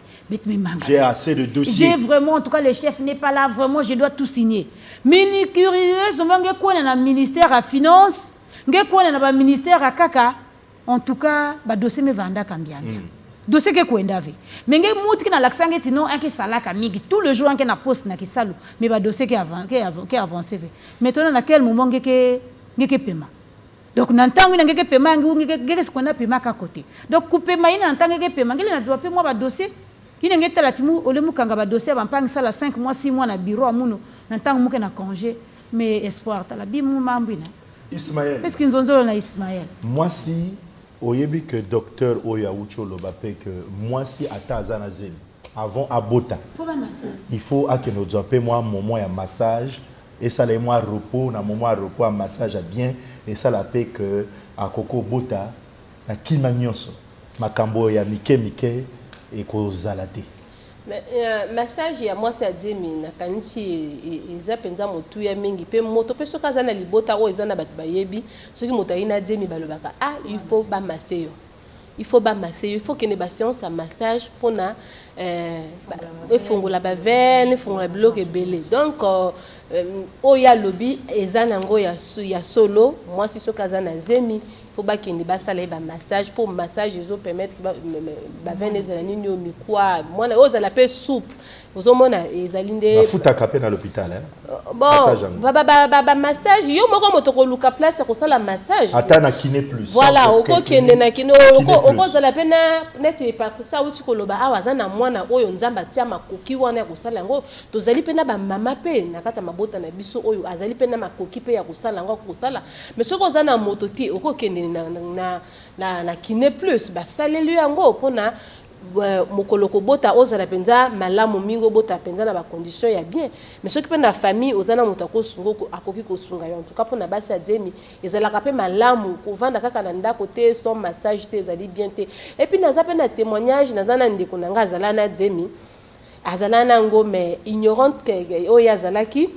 j'ai assez de dossiers j'ai vraiment en tout cas le chef n'est pas là vraiment je dois tout signer mini curieusement ngekona na ministère à finance ngekona na ba ministère à kaka en tout cas ba dossier me vanda kambianga dossier ke kwenda ve menge muti na laksange tino anke salaka mingi tout le jour anke na poste na kisalu mais ba dossier ke avancé ve maintenant na quel moment ngeke pema donc nantango ina ngeke pema ngeke sikona pema ka côté donc kupema ina nantango ngeke pema ngele na doit moi ba dossier ina ngeta la timu ole mukanga ba dossier ba mpanga sala 5 mois 6 mois na bureau amuno nantango muke na congé mais espoir tala bimu mambina Ismaël parce qu'ils ont na Ismaël moi si oyebi que docteur Oya Ucho Lobape que moi si atazana zen avant abota il faut que nous aions moi moment ya massage et ça les moi repos na moment repos à massage à bien et ça la paix que à koko bota na kima nyonso makambo ya mike et ko zalate massage ya moi c'est à 10 000 na kanisi eza penza motu ya mingi pe moto pe soka za na libota o eza na bato bayebi soki moto ina 10 000 balobaka il faut ba masser yo il faut ba masser il faut que ne ba séance à massage pona efongola ba veine efongola biloko ebele donc oya lobi eza nango ya solo moi si soka za na zemi faut ba kende ba sala ba massage pour massage ils ont permettre ba veine ezala nini o mikwa mona ozala pe souple ozomona ezalinde bafuta kapé na l'hôpital bon ba massage yo moko moto ko luka place ko sala massage ata na kiné plus voilà oko kende na kiné oko zala pe na net e parti ça uti ko loba awa za na mwana oyo nzamba tia makoki wana ko sala ngo tozali pe na ba mama pe na kata mabota na biso oyo azali pe na makoki pe ya ko sala ngo ko sala mais soko za na moto ti oko kende na kiné plus ba salelu yango pona mokoloko bota ozala penza malamu mingo bota penza na ba condition ya bien mais soki pe na famille ozana moto akosungo akoki kosunga yo en tout cas pona basi ademi ezala ka pe malamu ko vanda kaka na ndako te son massage te ezali bien te et puis naza pe na témoignage nazana ndeko nanga azala na demi azala na ngo mais ignorante que oya azalaki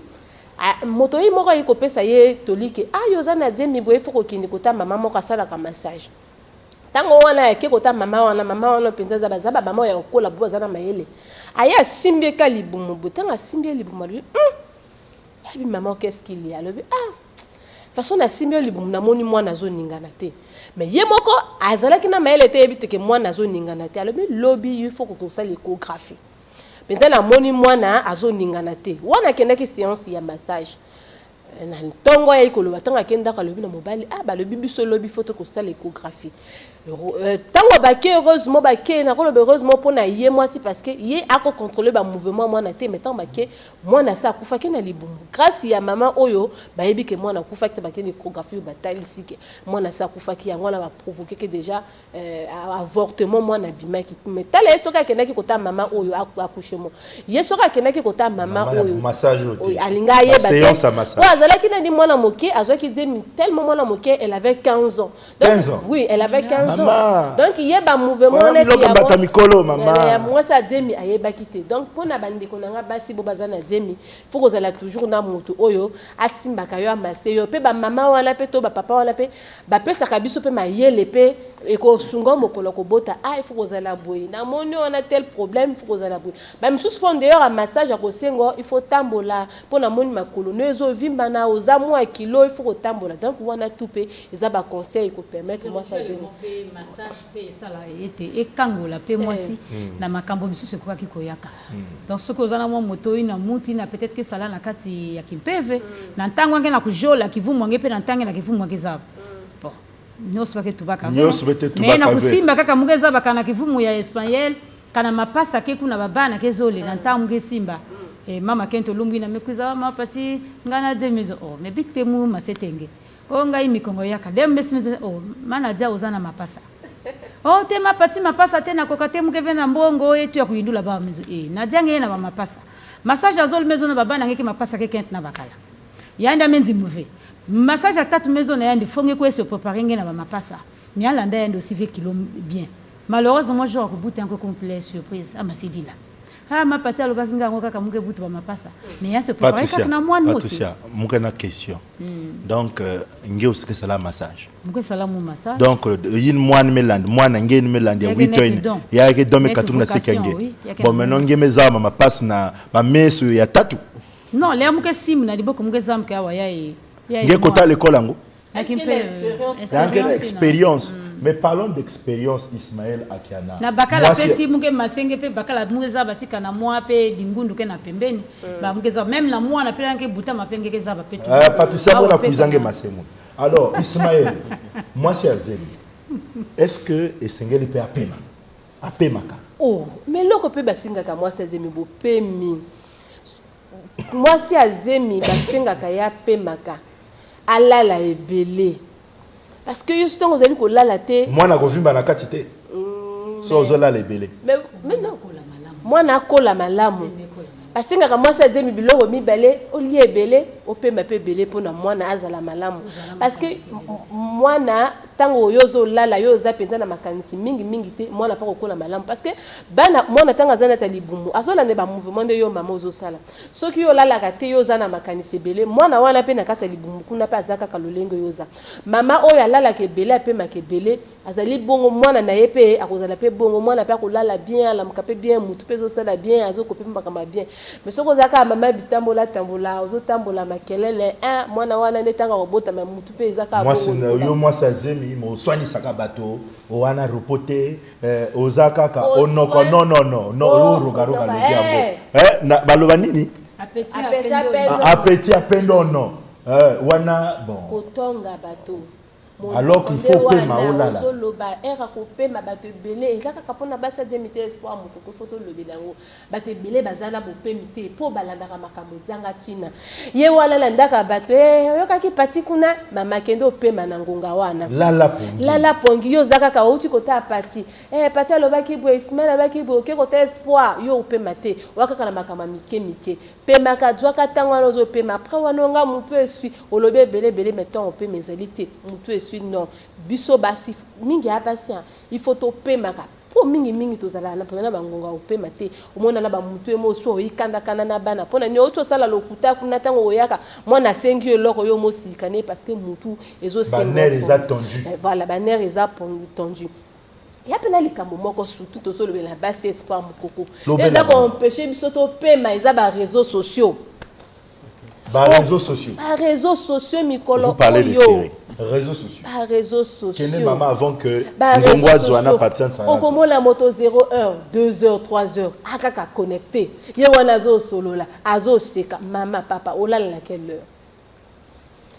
moto yi moko yi kopesa ye tolike yozana demi boye foko kindi kota mama moko asala ka massage tango wana yake kota mama wana penza za bazaba bama ya kola bo zana mayele aya simbe ka libumu botanga simbe libumu lui yabi mama qu'est-ce qu'il y a le façon na simbe libumu na moni mwana zo ningana te mais ye moko azalaki na mayele te ebiteke mwana zo ningana te alobi lobby il faut ko ça l'échographie penza na moni mwana azo ningana te wana kendaki séance ya massage na tongo ya ikolo batanga kenda ka lobi na mobali ba lobi biso lobi photo ko sala échographie tango bake heureusement bake na ko lobi heureusement pona ye moi si parce que ye ako contrôler ba mouvement moi na te metant bake moi na sa kufa ke na libumu grâce ya maman oyo ba yebi ke moi na kufa ke bake échographie batali sike moi na sa kufa ki yango na ba provoquer que déjà avortement moi na bimaki mais tala soka ke na ki kota maman oyo accouchement ye soka ke na ki kota maman oyo massage alinga ye ba séance à massage azalaki na ni mwana moke azwaki tellement mwana moke elle avait 15 ans donc 15 ans oui elle avait 15 ans raison. Donc il y a un mouvement moi ça demi ayeba kité. Donc pour na bande ko nga basi bo bazana demi, faut que ça toujours na moto oyo asimba kayo amase yo pe ba mama wana pe to ba papa wana pe ba pe sa kabiso pe mayele pe et ko sungo mokolo ko bota il faut que ça la boye. Na moni on a tel problème, il faut que ça la boye. Ba msusu fond d'ailleurs un massage à ko sengo, il faut tambola pour na moni makolo nezo vimba na ozamu a kilo, il faut ko tambola. Donc on a tout pe ils a ba conseil ko permettre moi ça de massage pe ça la été et kangola pe moi si na makambo bisu se kwa kikoyaka. Donc ce que ozana mo moto ina muti na peut-être que ça la na kati ya kimpeve na ntango ngena kujola kivumu ngepe na ntango na kivumu ngeza. Bon. Nyoso bake tubaka. Mais na kusimba kaka mugeza baka na kivumu ya Espanyol kana mapasa ke kuna babana kezole na ntango ngesimba. Mama kento lumbi na mekuza mapati ngana demezo oh mais bikte mu masetenge. Oh ngai mikongo yaka dem mesmezo oh manager ozana mapasa. Oh te mapati mapasa tena kokate mukeve na mbongo etu ya kuindula ba mezo na jange na ba mapasa. Massage azol mezo na babana ngeke mapasa ke kent na bakala. Yanda menzi mouve. Massage à tatu maison na yandi fonge ko se préparer ngena ba mapasa. Mi alanda yandi aussi fait kilo bien. Malheureusement moi je ko buter un peu complet surprise à Masidi là. Ah ma pati aloba kinga ngoka ka muke butu ba mapasa. Mais ya se préparer ka na moi aussi. Patricia, muke na question. Donc nge aussi que cela massage. Muke sala mu massage. Donc yin moine meland, moine nge ni meland ya 8 ans. Ya ke domme katuna sekenge. Bon maintenant nge meza ma passe na ma meso ya tatu. Non, les muke sim na liboko muke zam ka wa ya Nge kota l'école ango. Expérience. Mais parlons d'expérience Ismaël Akiana. Na bakala pesi muke masenge pe bakala muke za basika na moi pe dingundu ke na pembeni. Ba muke za même na moi na pe yanke buta mapenge ke za ba petu. Patricia bona kuizange masemo. Alors Ismaël, moi c'est Azeli. Est-ce que esengeli pe apema? Apemaka. Oh, mais loko pe basinga ka moi c'est Azemi bo pemi. Moi si Azemi basinga ka ya pemaka. Alala ebele. Parce que justement vous allez ko lala te. Moi na kovimba na kati te. So ozola lebele. Mais non. Moi na kola malamu. Basinga ka moi ça Azemi biloko mibale oli ebele opema pe belé pona moi na azala malamu. Parce que moi na tango yozo lala yoza penza na makanisi mingi te moi na pas kokola malamu parce que bana moi na tanga zana talibumbu azola ne ba mouvement de yo mama ozo sala soki yo lala ka te yoza na makanisi belé moi na wana pe na kasa libumbu kuna pa azaka ka lolengo yoza mama oyo lala ke belé pe ma ke belé azali bongo moi na yepe akozala pe bongo moi na pa ko lala bien la mkape bien mutu pe zo sala bien azoko pe makama bien mais soko zaka mama bitambola tambola ozo tambola makelele moi na wana ne tanga robota ma mutu pe zaka moi ça Azemi mo soigner saka bato wana reporter ozaka ka onoko non roga le diabo na baloba nini appétit apendo non wana bon kotonga bato alors qu'il faut pema olala zoloba era ko pema bato belé ezaka kapona basa demite espoir moko photo lobelango bato belé bazala bo pemite po balanda ka makambo zanga tina ye wala landaka bato yoka ki pati kuna mama kendo pema na ngonga wana lala pongi yo zaka ka uti kota pati pati aloba ki bo Ismaël aloba ki bo ke kota espoir yo pema te waka kana makama mike pema ka jwaka tango lozo pema après wanonga mutu esui olobe belé mettons on peut mezalité mutu esui non biso basi mingi ya patient il faut to pema ka po mingi tozala na pona bangonga opema te omona na ba mutu emoso ikanda kana na bana pona nyo to sala lokuta kuna tango oyaka mwana sengi yo loko yo mosikane parce que mutu ezo sengi banner les attendu voilà banner les attendu. Il y a plein de likambo moko surtout to solo la base espoir mukoko ils a empêché biso to pema ils a ba réseaux sociaux réseaux sociaux mikolo vous parlez de série réseaux sociaux réseaux sociaux quelle maman avant que ngongwa zwana patient ça on commence la moto 0 heure 2 heures 3 heures akaka connecté ye wana zo solo la azo seka mama papa olala la quelle heure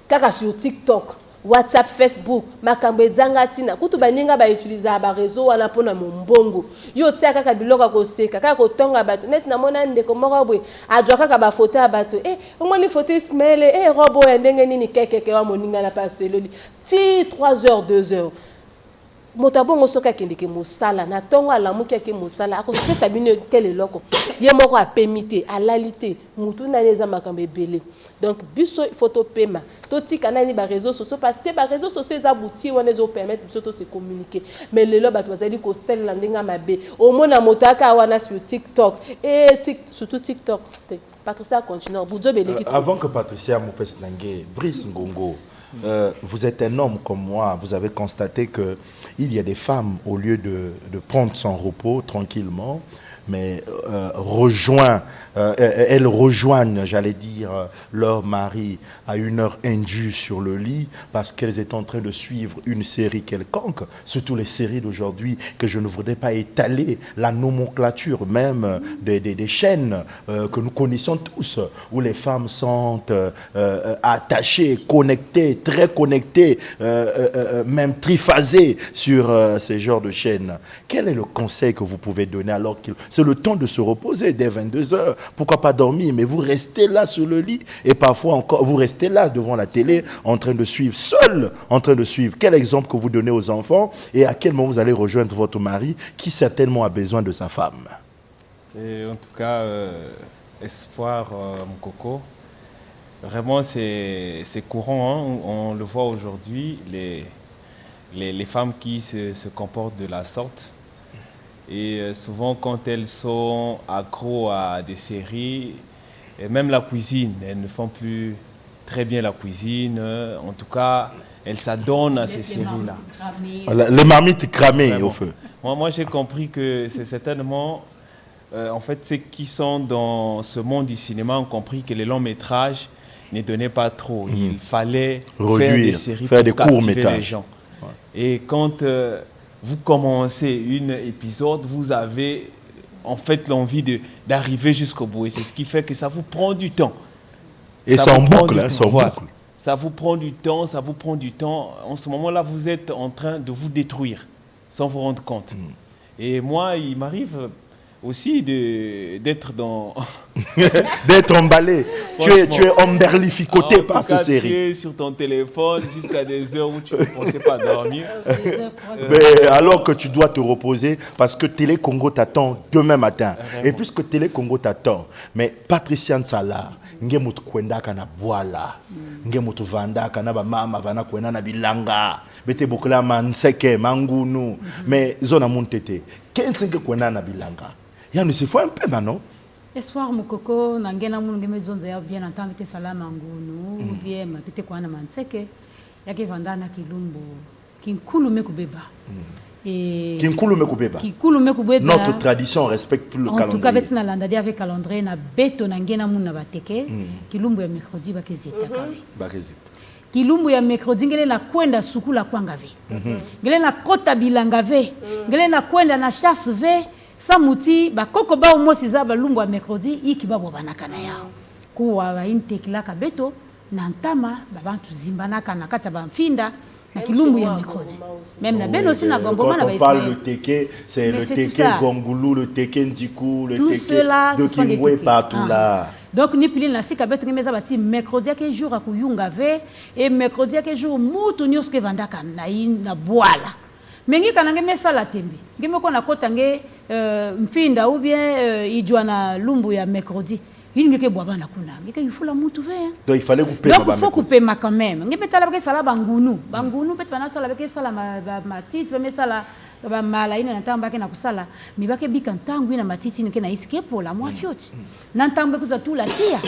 kaka sur TikTok WhatsApp, Facebook, makambo ezanga tina kutu baninga ba utiliser ba réseau wana pona mombongo yo tia kaka biloka ko seka kaka ko tonga bato net na mona ndeko moko bwe adwa kaka ba photo ya bato omoni photo Ismaël robo ya ndenge nini kekeke wa moninga na pa seloli ti 3 heures 2 heures motabongo soka kendeke mosala na tongo alamuki ake mosala akopesa bino quel eloko ye moko apemite alalite mutu na neza makambo ebele donc biso photo pema totika nani ba réseaux sociaux parce que ba réseaux sociaux za bouti wana zo permettre biso to se communiquer mais lelo bato bazali ko sel la ndenga mabe au mona motaka wana sur TikTok et surtout TikTok Patricia continue avant que Patricia Moupes Nangue Brice Ngongo vous êtes un homme comme moi, vous avez constaté qu'il y a des femmes, au lieu de prendre son repos tranquillement, mais elles rejoignent, j'allais dire, leur mari à une heure indue sur le lit parce qu'elles étaient en train de suivre une série quelconque, surtout les séries d'aujourd'hui que je ne voudrais pas étaler la nomenclature même des chaînes que nous connaissons tous, où les femmes sont attachées, connectées, très connectées, même triphasées sur ces genres de chaînes. Quel est le conseil que vous pouvez donner alors que c'est le temps de se reposer dès 22h? Pourquoi pas dormir? Mais vous restez là sur le lit et parfois encore, vous restez là devant la télé en train de suivre, seul en train de suivre. Quel exemple que vous donnez aux enfants et à quel moment vous allez rejoindre votre mari qui certainement a besoin de sa femme? Et en tout cas, espoir, Mkoko, vraiment c'est courant, hein? On le voit aujourd'hui, les femmes qui se comportent de la sorte. Et souvent, quand elles sont accros à des séries, et même la cuisine, elles ne font plus très bien la cuisine. En tout cas, elles s'adonnent à ces séries-là. Les marmites cramées au feu. Moi j'ai compris que c'est certainement... en fait, ceux qui sont dans ce monde du cinéma ont compris que les longs métrages ne donnaient pas trop. Il fallait réduire, faire des séries faire pour des courts-métrages. Les gens. Ouais. Et quand... vous commencez un épisode, vous avez en fait l'envie d'arriver jusqu'au bout. Et c'est ce qui fait que ça vous prend du temps. Et ça en boucle, hein, ça en boucle. Ça vous prend du temps, ça vous prend du temps. En ce moment-là, vous êtes en train de vous détruire sans vous rendre compte. Et moi, il m'arrive aussi d'être dans... d'être emballé. Tu es omberlificoté par ces séries. Tu es sur ton téléphone jusqu'à des heures où tu ne pensais pas dormir. Mais alors que tu dois te reposer parce que Télé Congo t'attend demain matin. Et puisque Télé Congo t'attend, mais Patricia Nsala, ngemutu kwenda kana bwala, ngemutu vanda kana ba mama vana kwenda na bilanga, bete bokula manseke mangunu, mais zona muntete, kensinge kwenda na bilanga. Ya nous faut un peu maintenant. Espoir Mukoko nangena munge mezonza ya bien entendre te salama ngunu, bien mapite kwa na manseke, yake vanda na kilumbu, kinkulu mekubeba. Kinkulu mekubeba. Kinkulu mekubeba. Notre tradition respecte plus le calendrier. En tout cas, betina landadi avec calendrier na beto nangena muna bateke, kilumbu ya mercredi bakezeta kave. Bakezeta. Kilumbu ya mercredi ngele na kwenda sukula kwangave. Ngele na kota bilangave. Ngele na kwenda na chasse ve. Samuti bakoko ba umosiza balumbu ya mercredi ikiba bobanakana yao. Kuwa ba intekila kabeto na ntama babantu zimbanaka na kati ya bamfinda na kilumbu ya mercredi. Même na beno aussi na gomboma na ba Ismaël. Quand on parle le teke, c'est le teke Gongulu, le teke Ndiku, le teke de Kingwe partout là. Donc ni pili na sika beto ngemeza bati mercredi ya jour akuyunga ve et mercredi ya jour mutu nyoske vandaka na boala. Mengi kanange mesala tembe. Ngime ko na kota nge mfinda ou bien ijwa na lumbu ya mercredi. Il ngeke boaba na kuna. Ngeke yufula mutu ve. Donc il fallait couper. Donc il faut couper ma quand même. Ngime tala bake sala bangunu. Bangunu peut bana sala bake sala matiti ba mesala ba mala ina ntamba ke na kusala. Mi bake bika ntangu ina matiti nke na isike pola mwa fioti. Na ntambe kuza tula tia.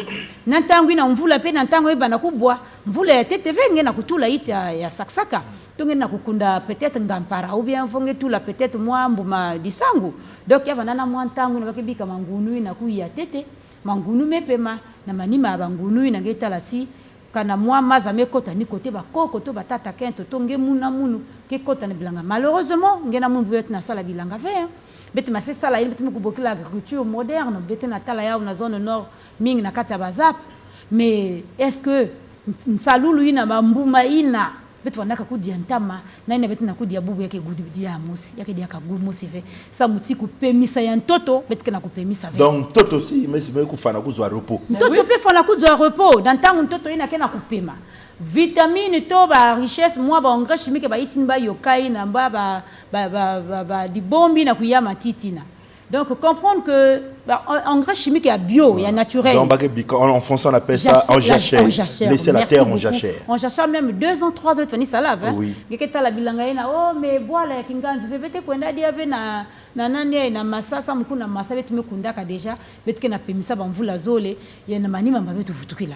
Na ntangu ina mvula pe na ntangu eba na kubwa. Mvula ya teteve nge na kutula iti ya saksaka. Tonge na kukunda peut-être ngampara ou bien fonge tula peut-être moi mbuma disangu. Donc yava nana mwa ntangu na bake bika mangunu ina kuya tete. Mangunu mepema na manima ya bangunu ina ngeta lati kana mwa maza mekota ni kote ba koko to batata kento to nge muna munu ke kota na bilanga. Malheureusement ngena munu bete na sala bilanga ve bete ma sala ile bete mukubokila agriculture moderne bete na tala ya na zone nord ming na kati ya bazap. Mais est-ce que nsalulu ina bambuma ina betu wanaka kudia ntama na ina betu nakudia bubu yake gudia mosi yake dia kagu mosi ve sa mutiku pemisa ya ntoto betu kana kupemisa ve donc toto si mais c'est kufana kuzwa repos ntoto pe fana kuzwa repos dans tangu ntoto ina kena kupema vitamine to ba richesse moi ba engrais chimique ba itinba yokai na ba di bombi na kuyama titina. Donc, comprendre que engrais chimique est bio, il y a naturel. En français, on appelle ça en jachère. Laisser la terre en jachère. En jachère, même 2 ans, 3 ans, ça lave. Oui. Oh, mais voilà, kinganzi, vete kwenda dia ve na nani na masasa mkuna masabe tumekundaka deja, betke na pemisa bamvula zole, ya na manima mbabetu futukila.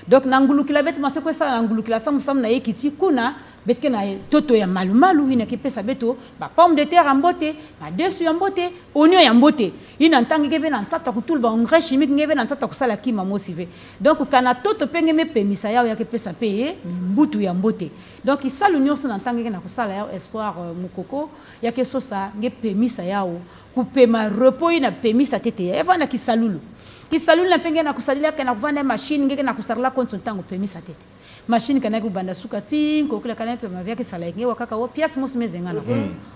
Donc, nangulukila betu maseko sa nangulukila sam na yekiti kuna betke na toto ya malu ina kipesa beto ba pomme de terre en beauté ba dessus en beauté oignon en beauté ina ntangi ke vena ntsata kutul ba engrais chimique ngeve na ntsata kusala kima mosive donc kana toto penge me pemisa yao ya kipesa pe mbutu ya beauté donc isalu nyonso na ntangi ke na kusala yao espoir mukoko ya ke sosa nge pemisa yao kupema repos ina pemisa tete ya evana kisalulu na penge na kusalila kana kuvana machine ngeke na kusarla konso ntango pemisa tete machine kana kubanda suka tinko kula kana pema vyake sala inge wakaka wo pièce mos mezengana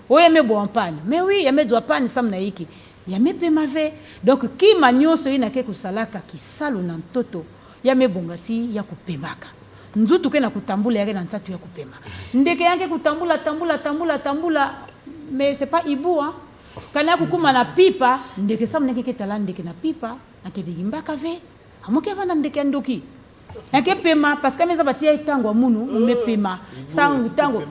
o yeme bo ampane mais oui yeme zo apane samna hiki yame pema ve donc ki manyoso ina ke kusalaka kisalo na mtoto yame bongati ya kupemaka nzutu ke na kutambula yake na nsatu ya kupema ndeke yake kutambula mais c'est pas ibu hein kana kukuma na pipa ndeke samna ke ketala ndeke na pipa akedigimba ve amoke vana ndeke ndoki yake pema parce que meza batia itango munu mepema sangu tango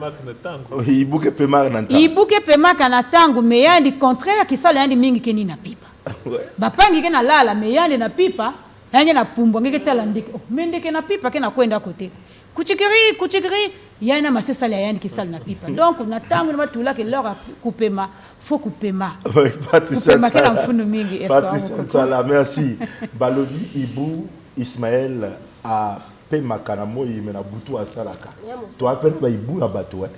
ibuke pema kana tango mais yandi contraire kisala yandi mingi keni na pipa bapangi ke na lala mais yandi na pipa yandi na pumbo ngeke tala ndike mendeke na pipa ke na kwenda kote kuchikiri yana masesala yandi kisala na pipa donc na tango na batula ke leur kupema faut kupema kupema kana mfunu mingi Patricia merci balobi ibu Ismaël a pema kana moyi mena butu asalaka to appelle ba ibu na bato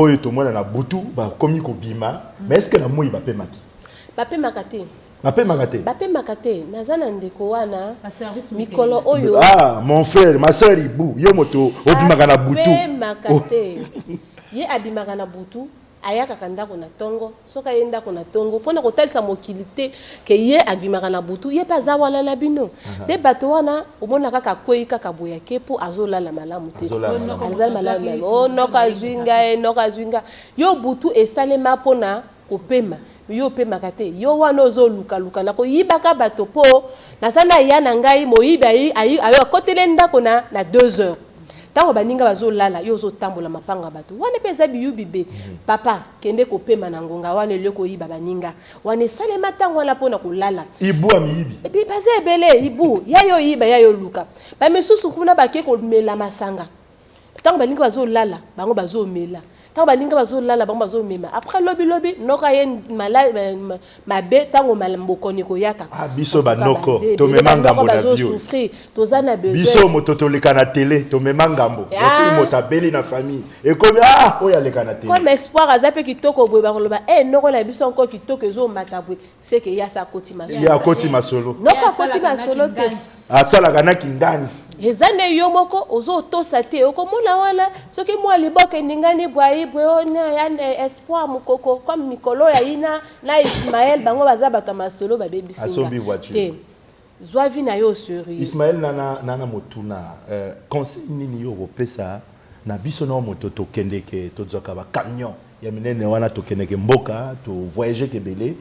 oyo to mona na butu ba komi ko bima mais est-ce que na moyi ba pema ki ba pema kate nazana ndeko wana mikolo oyo mon frère ma sœur ibu yo moto obimaka na butu pema kate ye abimaka na butu ayaka kandako na tongo soka yenda ko na tongo pona ko talisa mokilité ke ye abimaka na butu ye pa za wala la bino de bato wana omona kaka kwei kaka boya kepo azolala malamu te azolala malamu o noka zwinga yo butu esalema pona kopema yo pema kate yo wana ozoluka na ko yibaka bato po na sana ya na ngai moyiba ayi akotele ndako na 2 heures tango baninga bazolala yo ozotambola mapanga bato wana peza biyubibe papa kende kopema na ngonga wana eloko yiba baninga wana salema tango wana pona kolala ibu amiyibi ebi baze ebele ibu yayo yiba yayo luka ba misusu kuna bake komela masanga tango baninga bazolala bango bazomela tango baninga bazolala bango bazomema après lobi noka yen mabe tango malambokoni koyaka biso banoko to memangambo na bio souffrir tozana besoin biso mototo leka na télé to memangambo aussi motabeli na famille et comme oya leka na télé comme espoir azape kitoko boye bakoloba noko na biso encore kitoko ezo matabwe c'est que ya sa kotima solo ya kotima solo noka kotima solo te asala kana kingani ezane yo moko ozo tosa te okomona wana soki mwa liboke ningani bwai ya espoir mukoko comme mikolo ya ina na Ismaël bango baza bato masolo babebisinga te zwa vi na yo suri Ismaël nana motuna conseil nini yo kopesa na biso na moto to kendeke to zoka ba camion ya minene wana to kendeke mboka to voyager kebele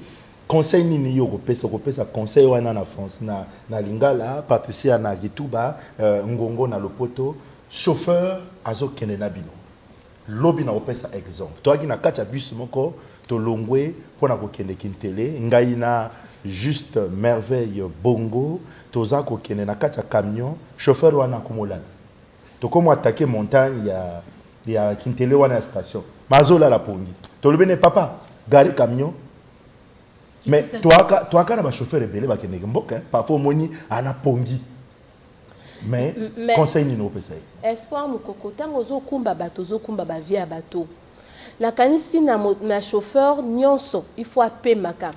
conseil nini yo kopesa conseil wana na France na Lingala Patricia na Gituba ngongo na Lopoto chauffeur azo kende na bino lobi na kopesa exemple to aki na kacha bus moko to longwe pona ko kende kintele ngai na juste merveille bongo toza ko kende na kacha camion chauffeur wana komolana to komo attaquer montagne ya kintele wana station mazola la pongi to lobene papa gari camion mais toi kana ba chauffeur ebele ba kende mboka parfois moni ana pongi mais conseil ni no pesa espoir mukoko tango zokumba bato zokumba ba via bato la kanisi na chauffeur nyonso il faut apemaka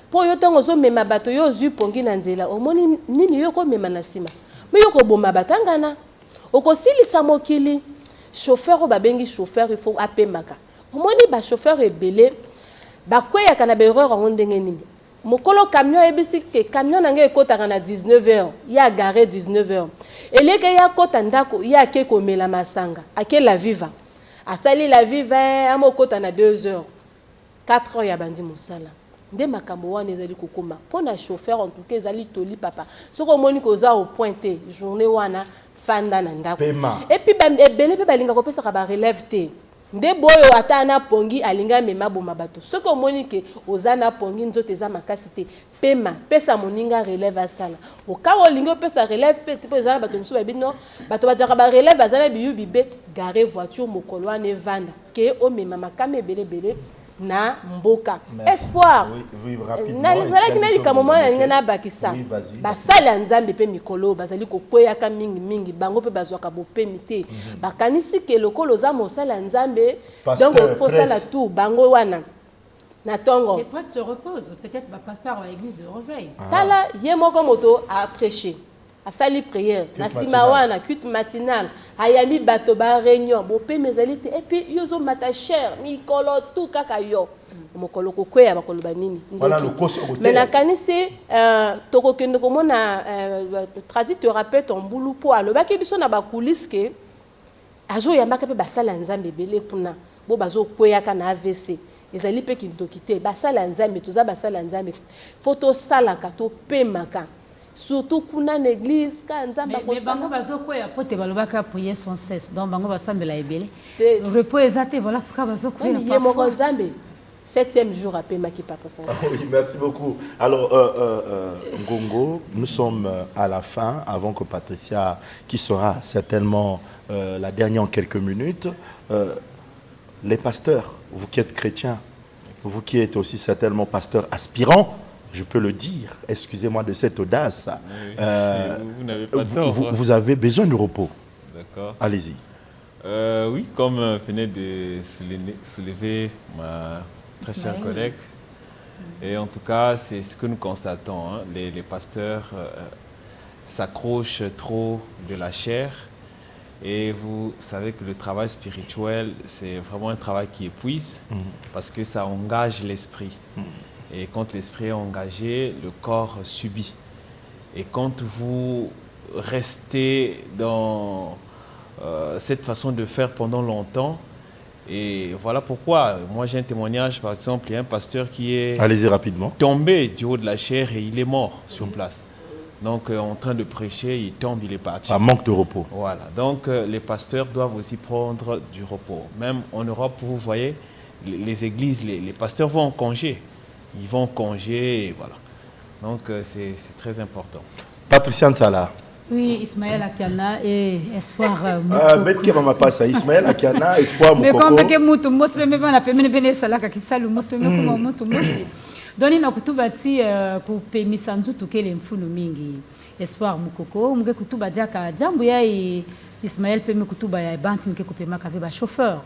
po yo tango zo mema bato yo zu pongi na nzela omoni nini yo ko mema na sima mais yo ko boma batangana okosilisa mokili chauffeur ba bengi chauffeur il faut apemaka omoni ba chauffeur ebele ba kweya kana ba erreur en ndenge nini mokolo camion ebisi ke camion nanga ekotaka na 19h ya garé 19h eleke ya kota ndako ya ke komela masanga ake la viva asali la viva amokota na 2h 4h ya bandi mosala nde makambo wana ezali kokoma pona chauffeur en tout cas ezali toli papa soko moni koza au pointé journée wana fanda na ndako et puis ebele pe balinga kopesa ka ba relève te nde boyo ata na pongi alinga mema boma bato soko moni ke oza na pongi nzote za makasi te pema pesa moninga relève asala okawo lingo pesa relève pe te ezala bato mso babino bato bajaka ba relève azala biyu bibe garer voiture mokolo ane vanda ke o mema makame ebele na mboka espoir oui rapidement nazalaki nalika moment yalinga na bakisa basali ya nzambe mpe mikolo bazali kokweyaka mingi bango mpe bazwaka bopemi te bakanisi ke lokolo oza mosala ya nzambe donc ofosala tout bango wana na tongo les prêtres se reposent peut-être pasteur à l'église de Réveil tala ye moko moto a prêcher asali prière na sima wana culte matinale ayami bato ba réunion bope mezalite et puis yozo mata cher mikolo tout kaka yo mokolo kokweya bakolo banini voilà le koso côté mais la kanisi toko kendo komona tradit thérapeute en boulou po alobaki biso na ba coulisse ke azo yambaka pe basala nzambe belé kuna bo bazo kweya kana AVC ezali pe kintokite basala nzambe toza basala nzambe photo sala kato pemaka surtout kuna l'église ka nzamba ko bango bazoko ya pote balobaka prier sans cesse donc bango basambela ebele repos ezate voilà pourquoi bazoko ya pas yemo nzambe 7e jour à Pemaki Patricia. Oui, merci beaucoup. Alors Ngongo, nous sommes à la fin avant que Patricia qui sera certainement la dernière en quelques minutes les pasteurs, vous qui êtes chrétiens, vous qui êtes aussi certainement pasteur aspirant, je peux le dire, excusez-moi de cette audace. Oui, vous n'avez pas tort. Vous avez besoin de repos. D'accord. Allez-y. Oui, comme venait de soulever ma très chère collègue, et en tout cas, c'est ce que nous constatons. Hein. Les pasteurs s'accrochent trop de la chair, et vous savez que le travail spirituel, c'est vraiment un travail qui épuise, parce que ça engage l'esprit. Et quand l'esprit est engagé, le corps subit. Et quand vous restez dans cette façon de faire pendant longtemps, et voilà pourquoi, moi j'ai un témoignage par exemple, il y a un pasteur qui est rapidement. Tombé du haut de la chair et il est mort sur place. Donc en train de prêcher, il tombe, il est parti. Par manque de repos. Voilà, donc les pasteurs doivent aussi prendre du repos. Même en Europe, vous voyez, les églises, les pasteurs vont en congé. Ils vont en congé, et voilà. Donc c'est très important. Patricia Nsala. Oui, Ismaël Akiana et Espoir Mokoko. Ah, maman passe Ismaël Akiana, Espoir Mokoko. Mais comme que mutu mosle me bana pe mene salaka kisalu mosle me kuma mutu mosle. Doni na kutubati ku pemisa nzutu kele mfunu mingi. Espoir Mokoko, muge kutuba jaka jambu ya Ismaël pe kutuba ya bantin ke kupema ka ba chauffeur.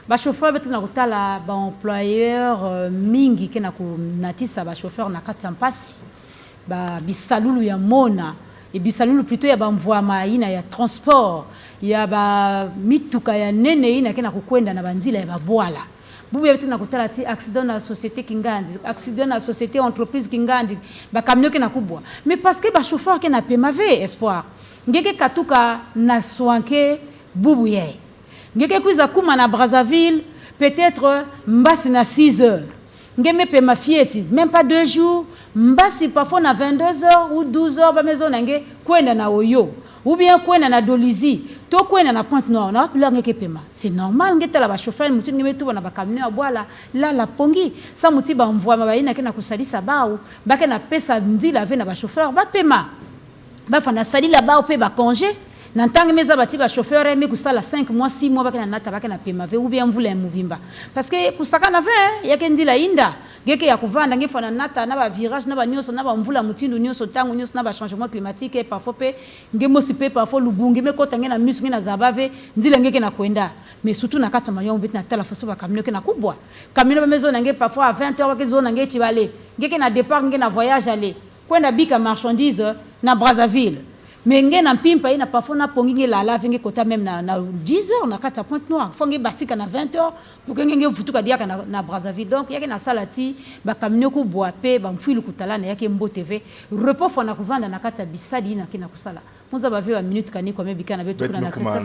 Ba chauffeur betu na kutala ba employeur mingi ke na ku natisa ba chauffeur na katampasi. Ba bisalulu ya mona. Et bisalulu plutôt ya ba mvwama ina ya transport ya ba mituka ya nene ina kena kukwenda na banzila ya babwala bubu ya bitina kutala ti accident na société kingandi accident na société entreprise kingandi ba camion kena kubwa mais parce que ba chauffeur kena pemave espoir ngeke katuka na soanke bubu ye ngeke kuiza kuma na Brazzaville peut-être mbasi na 6 heures ngeme pema fieti même pas 2 jours mbasi parfois na 22h ou 12h ba maison nange kwenda na Oyo ou bien kwenda na Dolizy to kwenda na Pointe-Noire na pula ngeke pema c'est normal ngeta la ba chauffeur mutu ngeme tu na ba camion abwala la pongi sa muti ba mvwa mabaina ke na kusalisa bao ba ke na pesa ndila ve na ba chauffeur ba pema ba fana salila bao pe ba congé na ntangi meza bati ba chauffeur eme kusala 5 mois 6 mois ba ke na nata ba ke na pema ve ou bien mvula muvimba parce que kusaka na ve yake ndila inda ngeke ya kuvanda ngefana nata na ba virage na ba nyoso na ba mvula mutindu nyoso tangu nyoso na ba changement climatique et parfois pe ngemosi pe parfois lubungi me kota ngena misu ngena zabave ndile ngeke na kwenda mais surtout na kata mayo mbeti na tala faso ba camion ke na kubwa camion ba maison nge parfois à 20h ba ke zona nge tibale ngeke na départ ngena voyage aller kwenda bika marchandise na Brazzaville mais nge na mpimpa ina parfois na pongi la la vinge kota même na 10h na kata Pointe Noire fonge basika na 20h pour que nge futuka diaka na Brazzaville donc yake na salati ba camion ko boape ba mfilu kutala na yake Mbo TV repos fona kuvanda na kata bisadi na kina kusala Ponza ba ve wa minute kani kwa mebika na betu kuna na Christophe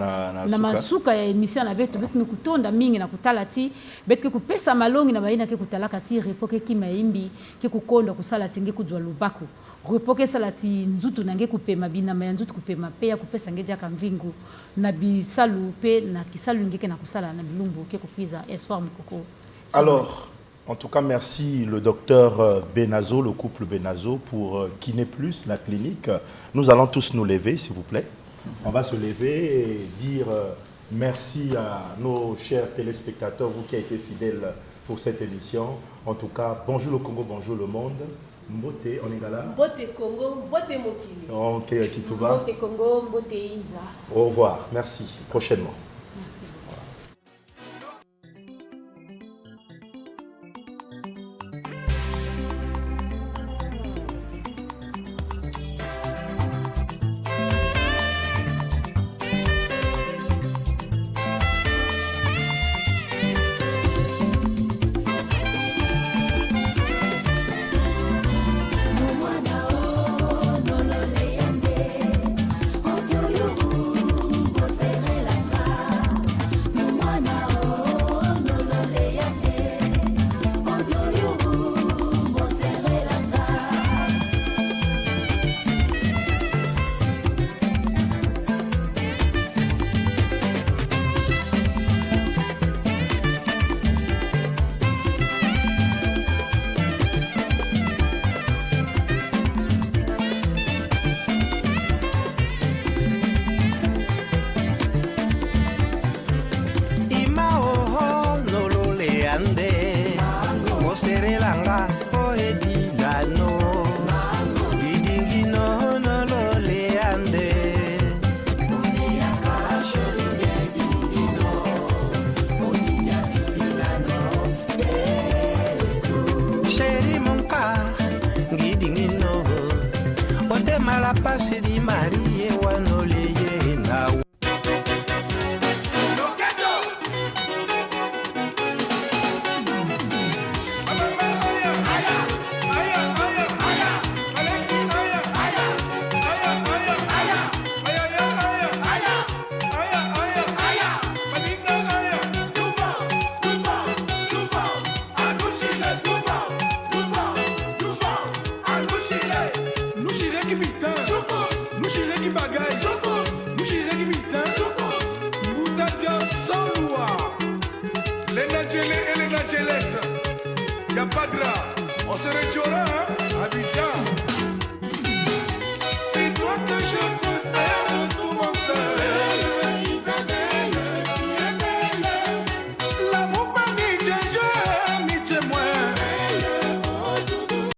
na masuka ya émission na betu kutonda mingi na kutalati betke kupesa malongi na baina ke kutalaka ti repoke ki maimbi ke kukonda kusala tinge kujwa lubaku repoke salati nzutu nange kupema binama ya nzutu kupema pe ya kupesa nge dia kamvingu na bisalu pe na kisalu ngeke na kusala na bilumbu ke kupiza espoir mukoko. Alors en tout cas, merci le docteur Benazo, le couple Benazo, pour Kiné Plus, la clinique. Nous allons tous nous lever, s'il vous plaît. On va se lever et dire merci à nos chers téléspectateurs, vous qui avez été fidèles pour cette émission. En tout cas, bonjour le Congo, bonjour le monde. Mbote, on est là. Mbote Congo, Mbote Mokili. Ok, Kitouba. Mbote Congo, Mbote Inza. Au revoir, merci. Prochainement. Merci. Luchile que